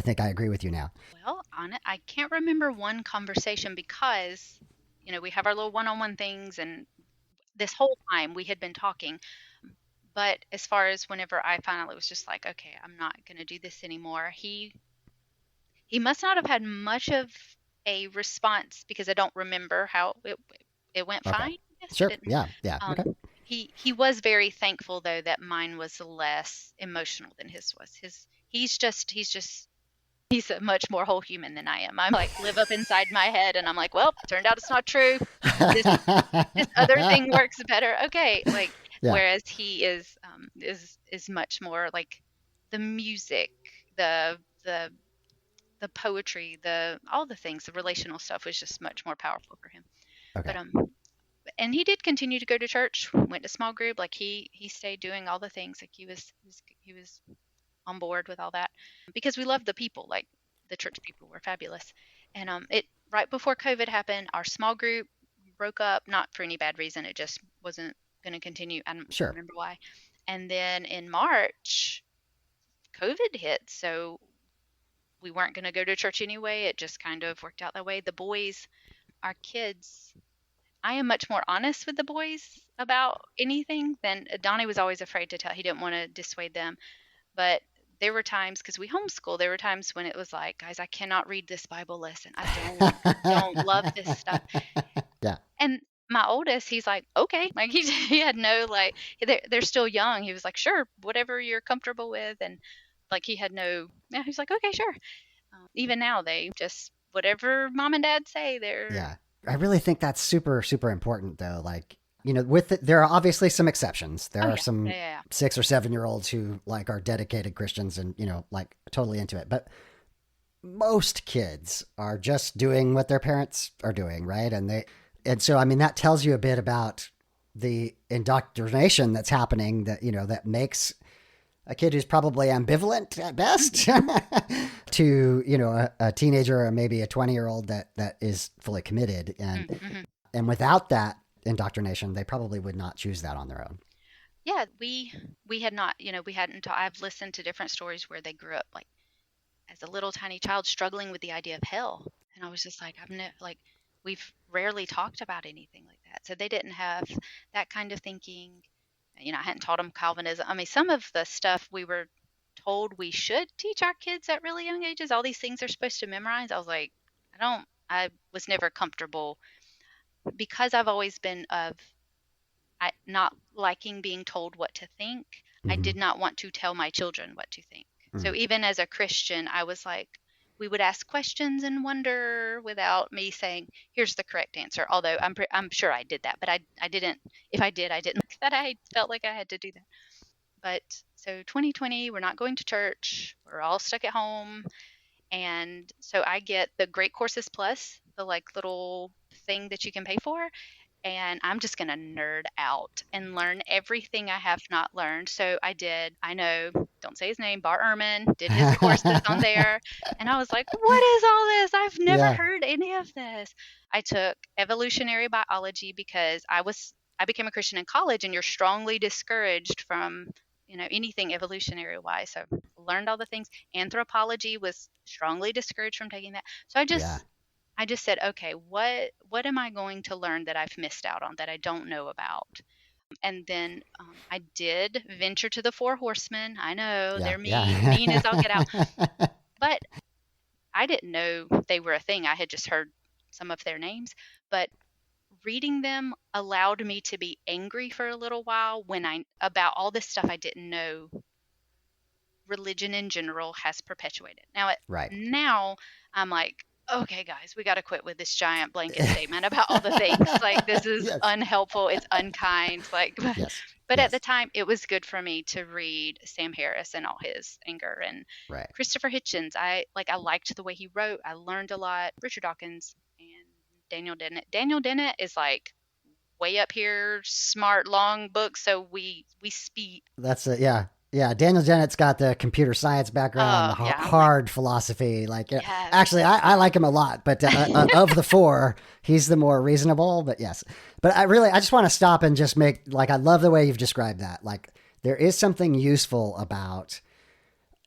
think I agree with you now." Well, I can't remember one conversation because, we have our little one-on-one things, and this whole time we had been talking. But as far as whenever I finally was just like, okay, I'm not going to do this anymore, he must not have had much of a response because I don't remember how it went Okay. fine. Yes, Sure. Yeah. Yeah. Um, Okay. he was very thankful though that mine was less emotional than his was. He's a much more whole human than I am. I'm like live up inside my head, and I'm like, well, turned out it's not true. This this other thing works better. Okay, like Yeah. whereas he is much more like the music, the the poetry, all the things, the relational stuff was just much more powerful for him. Okay. But and he did continue to go to church, went to small group, like he stayed doing all the things, like he was on board with all that because we loved the people, like the church people were fabulous. And it right before COVID happened, our small group broke up, not for any bad reason, it just wasn't going to continue. I don't Sure. remember why. And then in March, COVID hit, so we weren't going to go to church anyway. It just kind of worked out that way. The boys, our kids, I am much more honest with the boys about anything than Donnie was always afraid to tell. He didn't want to dissuade them. But there were times, because we homeschool, there were times when it was like, guys, I cannot read this Bible lesson. I don't love this stuff. Yeah. And my oldest, he's like, okay. Like he had no, like, they're still young. He was like, sure, whatever you're comfortable with. And like he had no, yeah, he's like, okay, sure. Even now, they just, whatever mom and dad say, they're. Yeah. I really think that's super, super important, though. Like, there are obviously some exceptions. There are some Yeah. 6 or 7-year-olds who like are dedicated Christians and, like totally into it. But most kids are just doing what their parents are doing, right? And so, I mean, that tells you a bit about the indoctrination that's happening that makes a kid who's probably ambivalent at best to a teenager or maybe a 20-year-old that is fully committed, and without that indoctrination they probably would not choose that on their own. Yeah, we had not, we hadn't. I've listened to different stories where they grew up like as a little tiny child struggling with the idea of hell, and I was just like, we've rarely talked about anything like that, so they didn't have that kind of thinking. I hadn't taught them Calvinism. I mean, some of the stuff we were told we should teach our kids at really young ages, all these things they're supposed to memorize. I was like, I was never comfortable because I've always been not liking being told what to think. I did not want to tell my children what to think. So even as a Christian, I was like, we would ask questions and wonder without me saying, here's the correct answer. Although I'm sure I did that, but I didn't. If I did, I didn't like that I felt like I had to do that. But so 2020, we're not going to church. We're all stuck at home. And so I get the Great Courses Plus, the like little thing that you can pay for. And I'm just going to nerd out and learn everything I have not learned. So I know, don't say his name, Bart Ehrman did his courses on there. And I was like, what is all this? I've never heard any of this. I took evolutionary biology because I became a Christian in college, and you're strongly discouraged from, anything evolutionary wise. So learned all the things. Anthropology was strongly discouraged from taking that. So I just said, okay, what am I going to learn that I've missed out on, that I don't know about? And then I did venture to the Four Horsemen. I know they're mean as all get out. But I didn't know they were a thing. I had just heard some of their names. But reading them allowed me to be angry for a little while about all this stuff I didn't know religion in general has perpetuated. Now I'm like, okay, guys, we got to quit with this giant blanket statement about all the things. Like, this is Yes. unhelpful. It's unkind. Like, Yes. but at Yes. the time, it was good for me to read Sam Harris and all his anger, and Right. Christopher Hitchens. I liked the way he wrote. I learned a lot. Richard Dawkins and Daniel Dennett. Daniel Dennett is like way up here, smart, long book. So we speak. That's yeah. Yeah, Daniel Dennett's got the computer science background, the Oh yeah, I'm like, hard philosophy. Like, yes, actually, I like him a lot, but of the four, he's the more reasonable. But yes, but I just want to stop and just make, like, I love the way you've described that. Like, there is something useful about,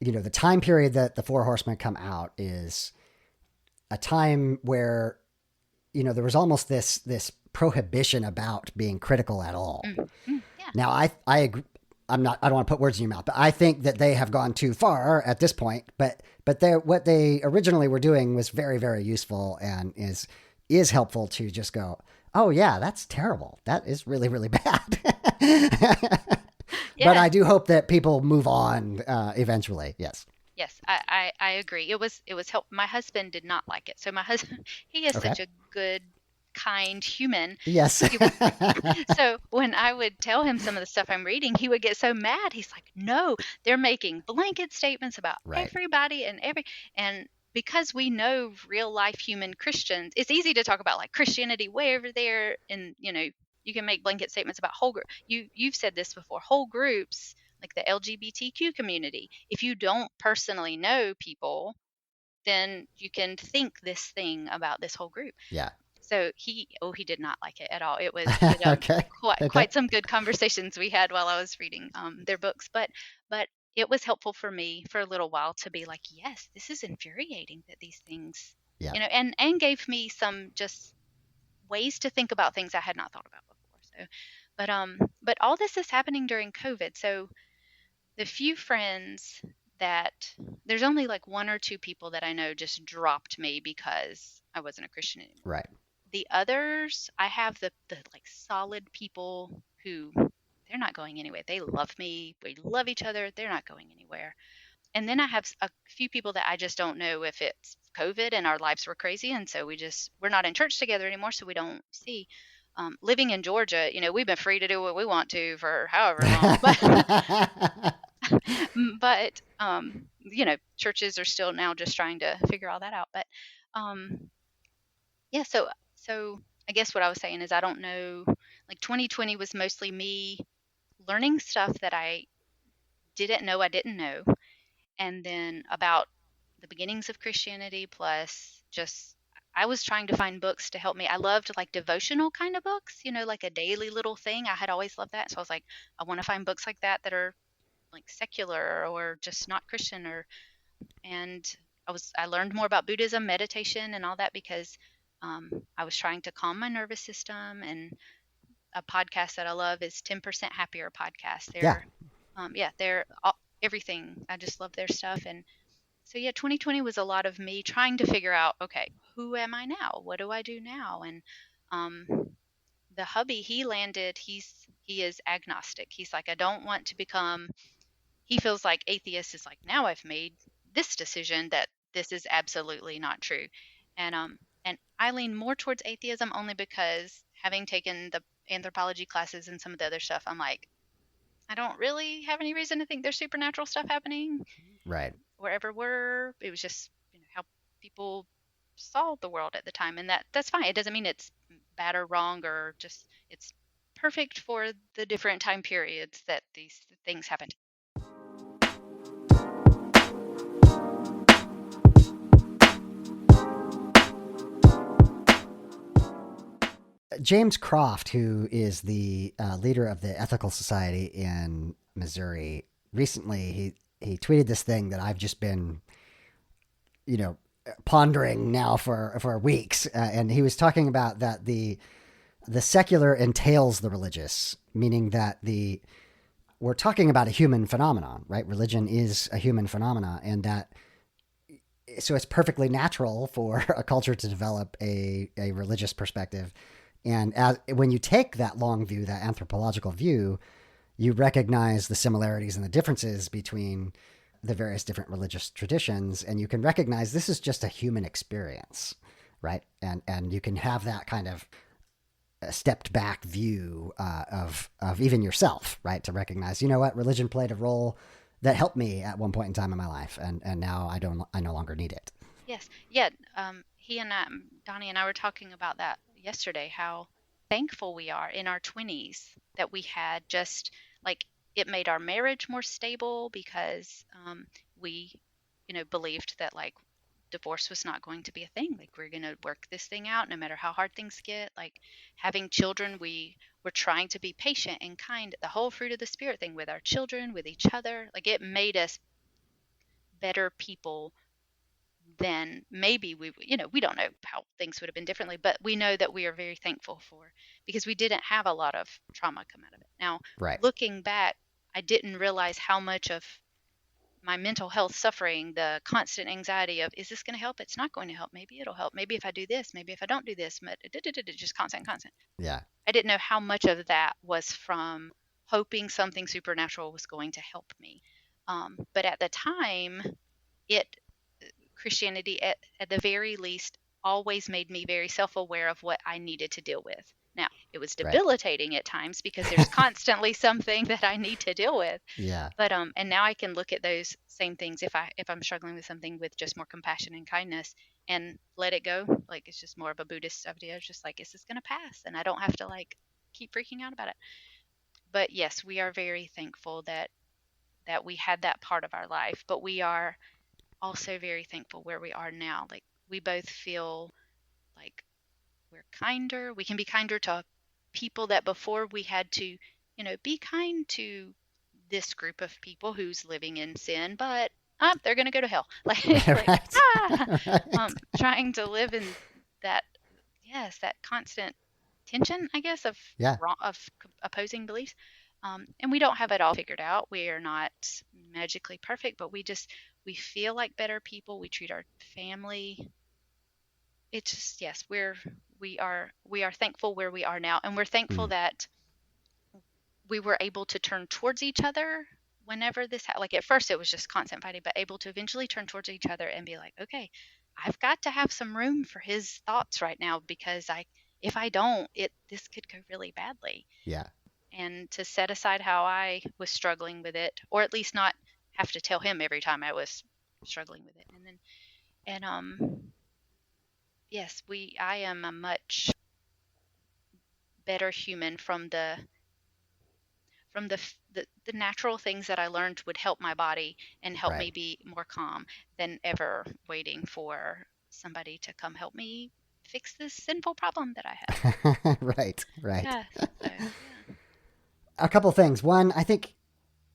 the time period that the Four Horsemen come out is a time where, there was almost this prohibition about being critical at all. yeah, Now, I agree. I don't want to put words in your mouth, but I think that they have gone too far at this point. But what they originally were doing was very, very useful and is helpful to just go, oh yeah, that's terrible. That is really, really bad. But I do hope that people move on eventually. Yes. Yes, I agree. It was help. My husband did not like it. So my husband, he is Okay. such a good, kind human. Yes. So when I would tell him some of the stuff I'm reading, he would get so mad. He's like, "No, they're making blanket statements about Right. everybody and because we know real life human Christians, it's easy to talk about like Christianity way over there, and you can make blanket statements about whole group. You've said this before, whole groups like the LGBTQ community. If you don't personally know people, then you can think this thing about this whole group. Yeah. So he did not like it at all. It was Okay. quite some good conversations we had while I was reading their books, but it was helpful for me for a little while to be like, yes, this is infuriating that these things, Yeah. and gave me some just ways to think about things I had not thought about before. So, but all this is happening during COVID. So the few friends that there's only like one or two people that I know just dropped me because I wasn't a Christian anymore. Right. The others, I have the like solid people who they're not going anywhere. They love me. We love each other. They're not going anywhere. And then I have a few people that I just don't know if it's COVID and our lives were crazy, and so we're not in church together anymore, so we don't see. Living in Georgia, we've been free to do what we want to for however long, but churches are still now just trying to figure all that out. But yeah, so I guess what I was saying is I don't know. Like 2020 was mostly me learning stuff that I didn't know, and then about the beginnings of Christianity, plus just I was trying to find books to help me. I loved like devotional kind of books, like a daily little thing. I had always loved that. So I was like, I want to find books like that are like secular or just not Christian, and I learned more about Buddhism, meditation, and all that because I was trying to calm my nervous system. And a podcast that I love is 10% Happier podcast. They're everything. I just love their stuff. And so, yeah, 2020 was a lot of me trying to figure out, okay, who am I now? What do I do now? And the hubby, he is agnostic. He's like, I don't want to become, he feels like atheist is like, now I've made this decision that this is absolutely not true. And I lean more towards atheism only because having taken the anthropology classes and some of the other stuff, I'm like, I don't really have any reason to think there's supernatural stuff happening. Right. Wherever it was just how people saw the world at the time, and that's fine. It doesn't mean it's bad or wrong, or just it's perfect for the different time periods that these things happened. James Croft, who is the leader of the Ethical Society in Missouri, recently he tweeted this thing that I've just been, pondering now for weeks, and he was talking about that the secular entails the religious, meaning that we're talking about a human phenomenon, right? Religion is a human phenomenon, and that so it's perfectly natural for a culture to develop a religious perspective. And when you take that long view, that anthropological view, you recognize the similarities and the differences between the various different religious traditions, and you can recognize this is just a human experience, right? And you can have that kind of stepped back view of even yourself, right? To recognize, you know what, religion played a role that helped me at one point in time in my life, and now I no longer need it. Yes. Yeah. He and I, Donnie and I were talking about that yesterday, how thankful we are in our 20s that we had just like it made our marriage more stable because we, believed that like divorce was not going to be a thing. Like we're going to work this thing out no matter how hard things get. Like having children, we were trying to be patient and kind. The whole fruit of the spirit thing with our children, with each other, like it made us better people then maybe we don't know how things would have been differently, but we know that we are very thankful for because we didn't have a lot of trauma come out of it. Now, Right. looking back, I didn't realize how much of my mental health suffering, the constant anxiety of, is this going to help? It's not going to help. Maybe it'll help. Maybe if I do this, maybe if I don't do this, just constant. Yeah. I didn't know how much of that was from hoping something supernatural was going to help me. But at the time, it Christianity, at the very least, always made me very self aware of what I needed to deal with. Now, it was debilitating at times because there's constantly something that I need to deal with. Yeah. But and now I can look at those same things if I'm struggling with something with just more compassion and kindness and let it go. Like it's just more of a Buddhist idea. It's just like, is this gonna pass? And I don't have to like keep freaking out about it. But yes, we are very thankful that we had that part of our life. But we are also very thankful where we are now. Like we both feel like we're kinder. We can be kinder to people that before we had to, be kind to this group of people who's living in sin, but they're going to go to hell. Trying to live in that, yes, that constant tension, I guess, of opposing beliefs. And we don't have it all figured out. We are not magically perfect, but we feel like better people. We treat our family. It's just, yes, we are thankful where we are now, and we're thankful that we were able to turn towards each other whenever this like at first it was just constant fighting, but able to eventually turn towards each other and be like, okay, I've got to have some room for his thoughts right now because if I don't, this could go really badly. Yeah. And to set aside how I was struggling with it, or at least not have to tell him every time I was struggling with it. Yes, I am a much better human from the natural things that I learned would help my body and help me be more calm than ever waiting for somebody to come help me fix this sinful problem that I have. Right. Yeah, so, yeah. A couple things. One, I think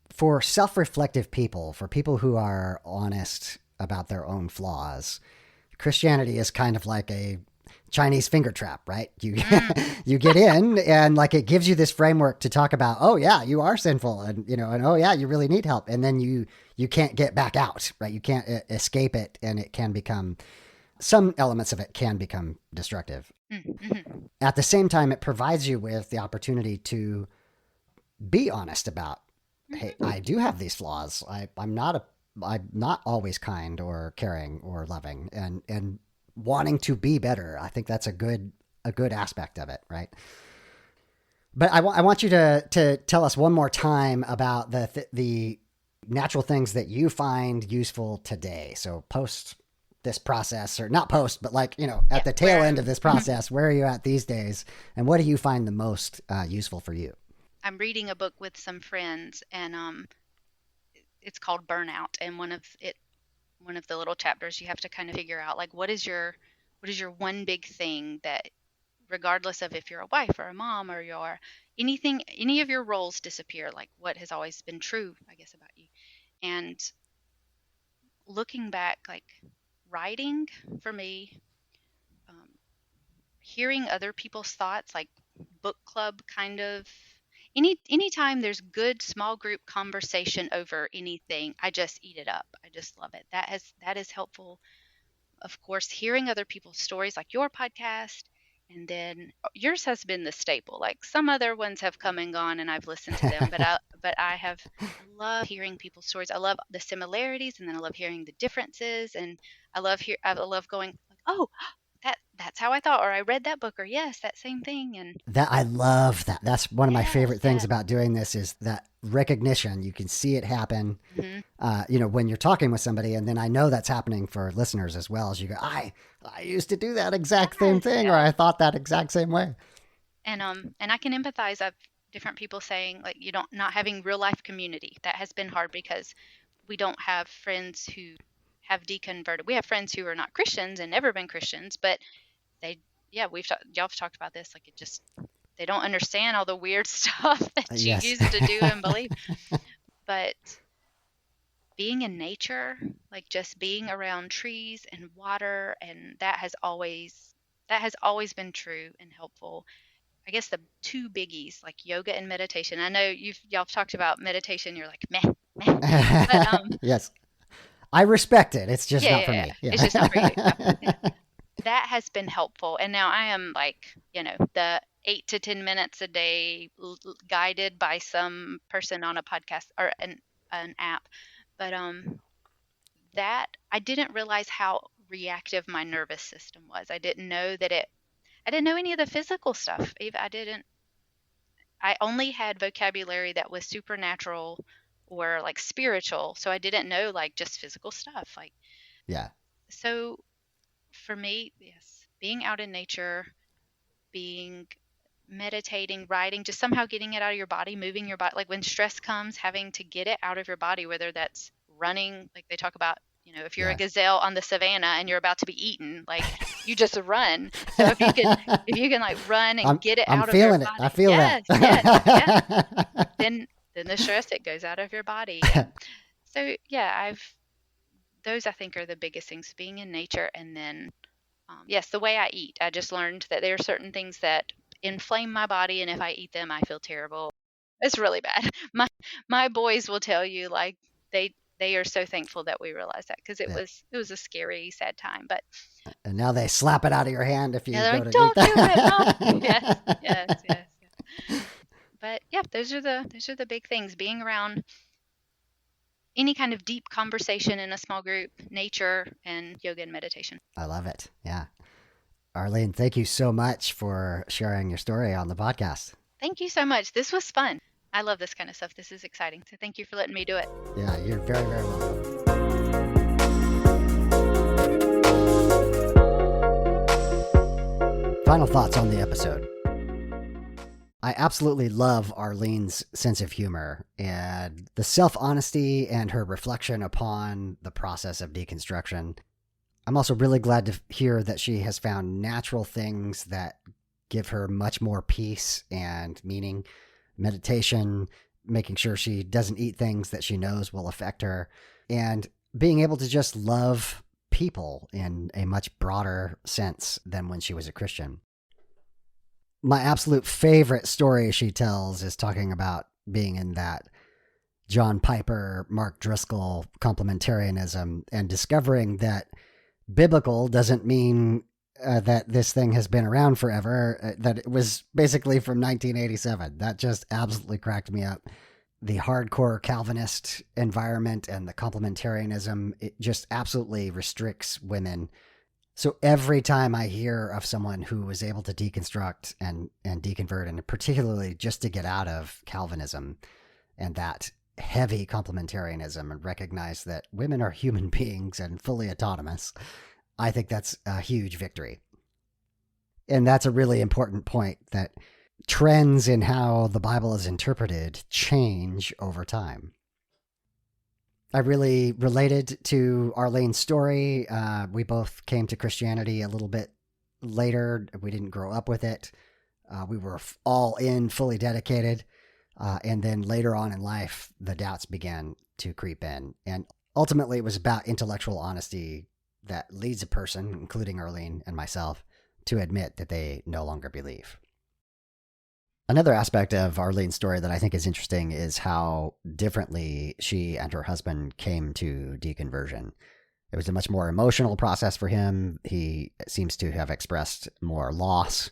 for self-reflective people, for people who are honest about their own flaws, Christianity is kind of like a Chinese finger trap, right? You get in and like it gives you this framework to talk about, oh yeah, you are sinful and and oh yeah, you really need help. And then you can't get back out, right? You can't escape it, and it can become, some elements of it can become destructive. Mm-hmm. At the same time, it provides you with the opportunity to be honest about, hey, I do have these flaws. I'm not always kind or caring or loving, and wanting to be better. I think that's a good aspect of it, right? But I want you to tell us one more time about the natural things that you find useful today. So post this process, or not post, but like, at the tail end of this process, where are you at these days, and what do you find the most useful for you? I'm reading a book with some friends, and it's called Burnout, and one of the little chapters you have to kind of figure out like what is your one big thing that, regardless of if you're a wife or a mom or any of your roles disappear, like what has always been true, I guess, about you. And looking back, like writing for me, hearing other people's thoughts, like book club kind of, anytime there's good small group conversation over anything, I just eat it up. I just love it. That is helpful. Of course, hearing other people's stories, like your podcast, and then yours has been the staple. Like some other ones have come and gone and I've listened to them, but I love hearing people's stories. I love the similarities, and then I love hearing the differences, and I love going like, oh, that's how I thought, or I read that book, or yes, that same thing. And That I love that. That's one of my yes, favorite things about doing this is that recognition. You can see it happen. hmm When you're talking with somebody, and then I know that's happening for listeners as well. As you go, I used to do that exact same yes, thing, or yes. I thought that exact same way. And I can empathize of different people saying like you don't not having real life community. That has been hard because we don't have friends who have deconverted. We have friends who are not Christians and never been Christians, but they, yeah, y'all have talked about this. Like it just, they don't understand all the weird stuff that you Yes. used to do and believe. But being in nature, like just being around trees and water, and that has always been true and helpful. I guess the two biggies, like yoga and meditation. I know y'all have talked about meditation. You're like meh, meh, but Yes. I respect it. It's just yeah, not yeah, for yeah. me. It's Yeah. just not for you. Yeah. That has been helpful. And now I am like, the 8 to 10 minutes a day guided by some person on a podcast or an app. But that I didn't realize how reactive my nervous system was. I didn't know any of the physical stuff. I only had vocabulary that was supernatural or like spiritual. So I didn't know like just physical stuff. Like, Yeah. so for me, yes, being out in nature, being meditating, writing, just somehow getting it out of your body, moving your body. Like when stress comes, having to get it out of your body, whether that's running, like they talk about, if you're a Yes. gazelle on the savannah and you're about to be eaten, like you just run. So if you can like run and get it I'm out of your feeling it. body. I feel Yes, yes, yes. that. Then the stress, it goes out of your body. And so yeah, those I think are the biggest things, being in nature. And then yes, the way I eat. I just learned that there are certain things that inflame my body, and if I eat them, I feel terrible. It's really bad. My boys will tell you like they are so thankful that we realized that, because it Yeah. was a scary, sad time. But And now they slap it out of your hand if yeah, you they're go like, to eat "Don't do it, that. Mom." Yes, yes, yes, yes. But yeah, those are the big things. Being around any kind of deep conversation in a small group, nature, and yoga and meditation. I love it. Yeah. Arline, thank you so much for sharing your story on the podcast. Thank you so much. This was fun. I love this kind of stuff. This is exciting. So thank you for letting me do it. Yeah, you're very, very welcome. Final thoughts on the episode. I absolutely love Arlene's sense of humor and the self-honesty and her reflection upon the process of deconstruction. I'm also really glad to hear that she has found natural things that give her much more peace and meaning. Meditation, making sure she doesn't eat things that she knows will affect her, and being able to just love people in a much broader sense than when she was a Christian. My absolute favorite story she tells is talking about being in that John Piper, Mark Driscoll complementarianism and discovering that biblical doesn't mean that this thing has been around forever, that it was basically from 1987. That just absolutely cracked me up. The hardcore Calvinist environment and the complementarianism, it just absolutely restricts women. So every time I hear of someone who was able to deconstruct and deconvert, and particularly just to get out of Calvinism and that heavy complementarianism and recognize that women are human beings and fully autonomous, I think that's a huge victory. And that's a really important point, that trends in how the Bible is interpreted change over time. I really related to Arlene's story. We both came to Christianity a little bit later. We didn't grow up with it. We were all in, fully dedicated. And then later on in life, the doubts began to creep in. And ultimately, it was about intellectual honesty that leads a person, including Arline and myself, to admit that they no longer believe. Another aspect of Arlene's story that I think is interesting is how differently she and her husband came to deconversion. It was a much more emotional process for him. He seems to have expressed more loss.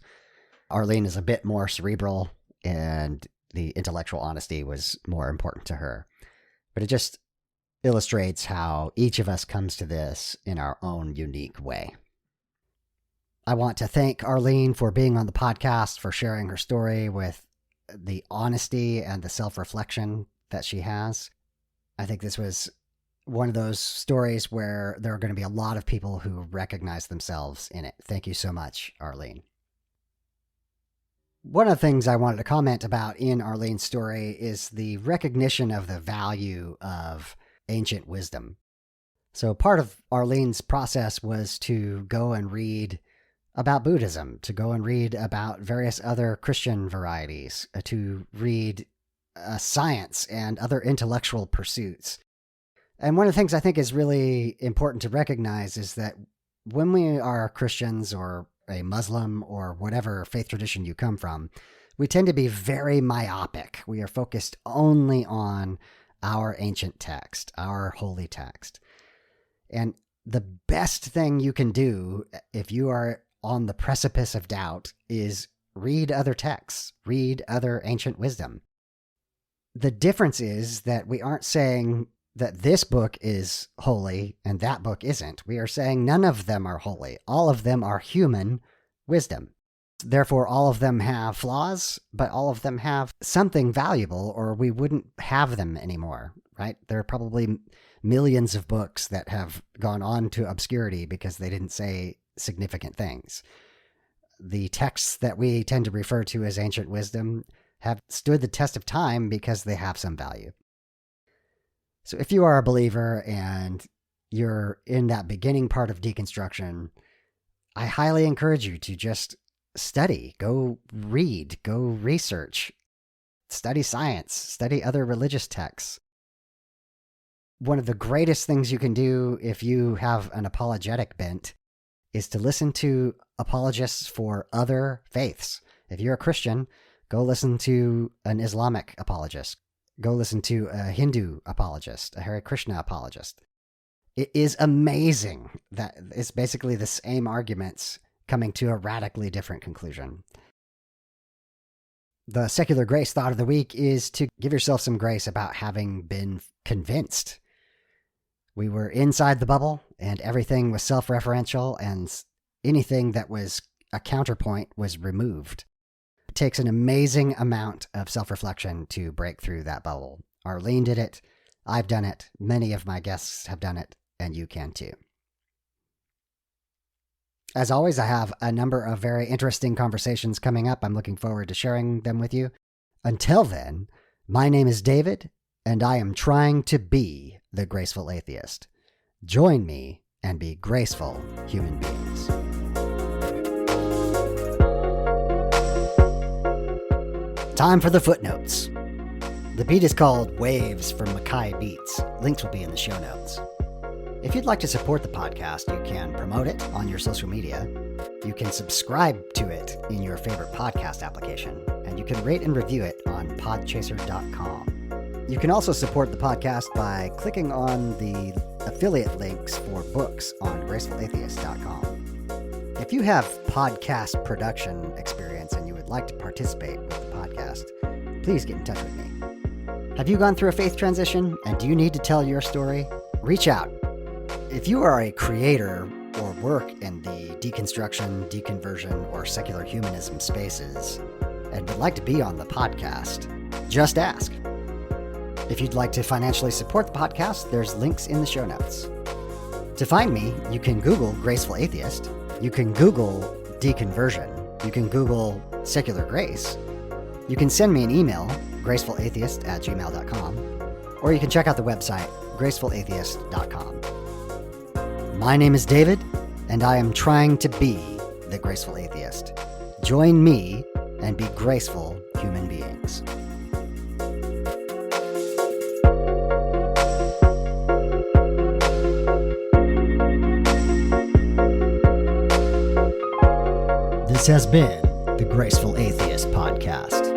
Arline is a bit more cerebral, and the intellectual honesty was more important to her. But it just illustrates how each of us comes to this in our own unique way. I want to thank Arline for being on the podcast, for sharing her story with the honesty and the self-reflection that she has. I think this was one of those stories where there are going to be a lot of people who recognize themselves in it. Thank you so much, Arline. One of the things I wanted to comment about in Arline's story is the recognition of the value of ancient wisdom. So part of Arline's process was to go and read about Buddhism, to go and read about various other Christian varieties, to read science and other intellectual pursuits. And one of the things I think is really important to recognize is that when we are Christians or a Muslim or whatever faith tradition you come from, we tend to be very myopic. We are focused only on our ancient text, our holy text. And the best thing you can do if you are on the precipice of doubt is read other texts, read other ancient wisdom. The difference is that we aren't saying that this book is holy and that book isn't. We are saying none of them are holy. All of them are human wisdom. Therefore, all of them have flaws, but all of them have something valuable, or we wouldn't have them anymore, right? There are probably millions of books that have gone on to obscurity because they didn't say significant things. The texts that we tend to refer to as ancient wisdom have stood the test of time because they have some value. So if you are a believer and you're in that beginning part of deconstruction, I highly encourage you to just study, go read, go research, study science, study other religious texts. One of the greatest things you can do if you have an apologetic bent is to listen to apologists for other faiths. If you're a Christian, go listen to an Islamic apologist. Go listen to a Hindu apologist, a Hare Krishna apologist. It is amazing that it's basically the same arguments coming to a radically different conclusion. The secular grace thought of the week is to give yourself some grace about having been convinced. We were inside the bubble and everything was self-referential and anything that was a counterpoint was removed. It takes an amazing amount of self-reflection to break through that bubble. Arline did it. I've done it. Many of my guests have done it, and you can too. As always, I have a number of very interesting conversations coming up. I'm looking forward to sharing them with you. Until then, my name is David, and I am trying to be the graceful atheist. Join me and be graceful human beings. Time for the footnotes. The beat is called Waves from Mackay Beats. Links will be in the show notes. If you'd like to support the podcast, you can promote it on your social media. You can subscribe to it in your favorite podcast application, and you can rate and review it on podchaser.com. You can also support the podcast by clicking on the affiliate links for books on gracefulatheist.com. If you have podcast production experience and you would like to participate with the podcast, please get in touch with me. Have you gone through a faith transition and do you need to tell your story? Reach out. If you are a creator or work in the deconstruction, deconversion, or secular humanism spaces and would like to be on the podcast, just ask. If you'd like to financially support the podcast, there's links in the show notes. To find me, you can Google Graceful Atheist, you can Google Deconversion, you can Google Secular Grace, you can send me an email, gracefulatheist@gmail.com, or you can check out the website, gracefulatheist.com. My name is David, and I am trying to be the Graceful Atheist. Join me and be graceful human beings. This has been the Graceful Atheist Podcast.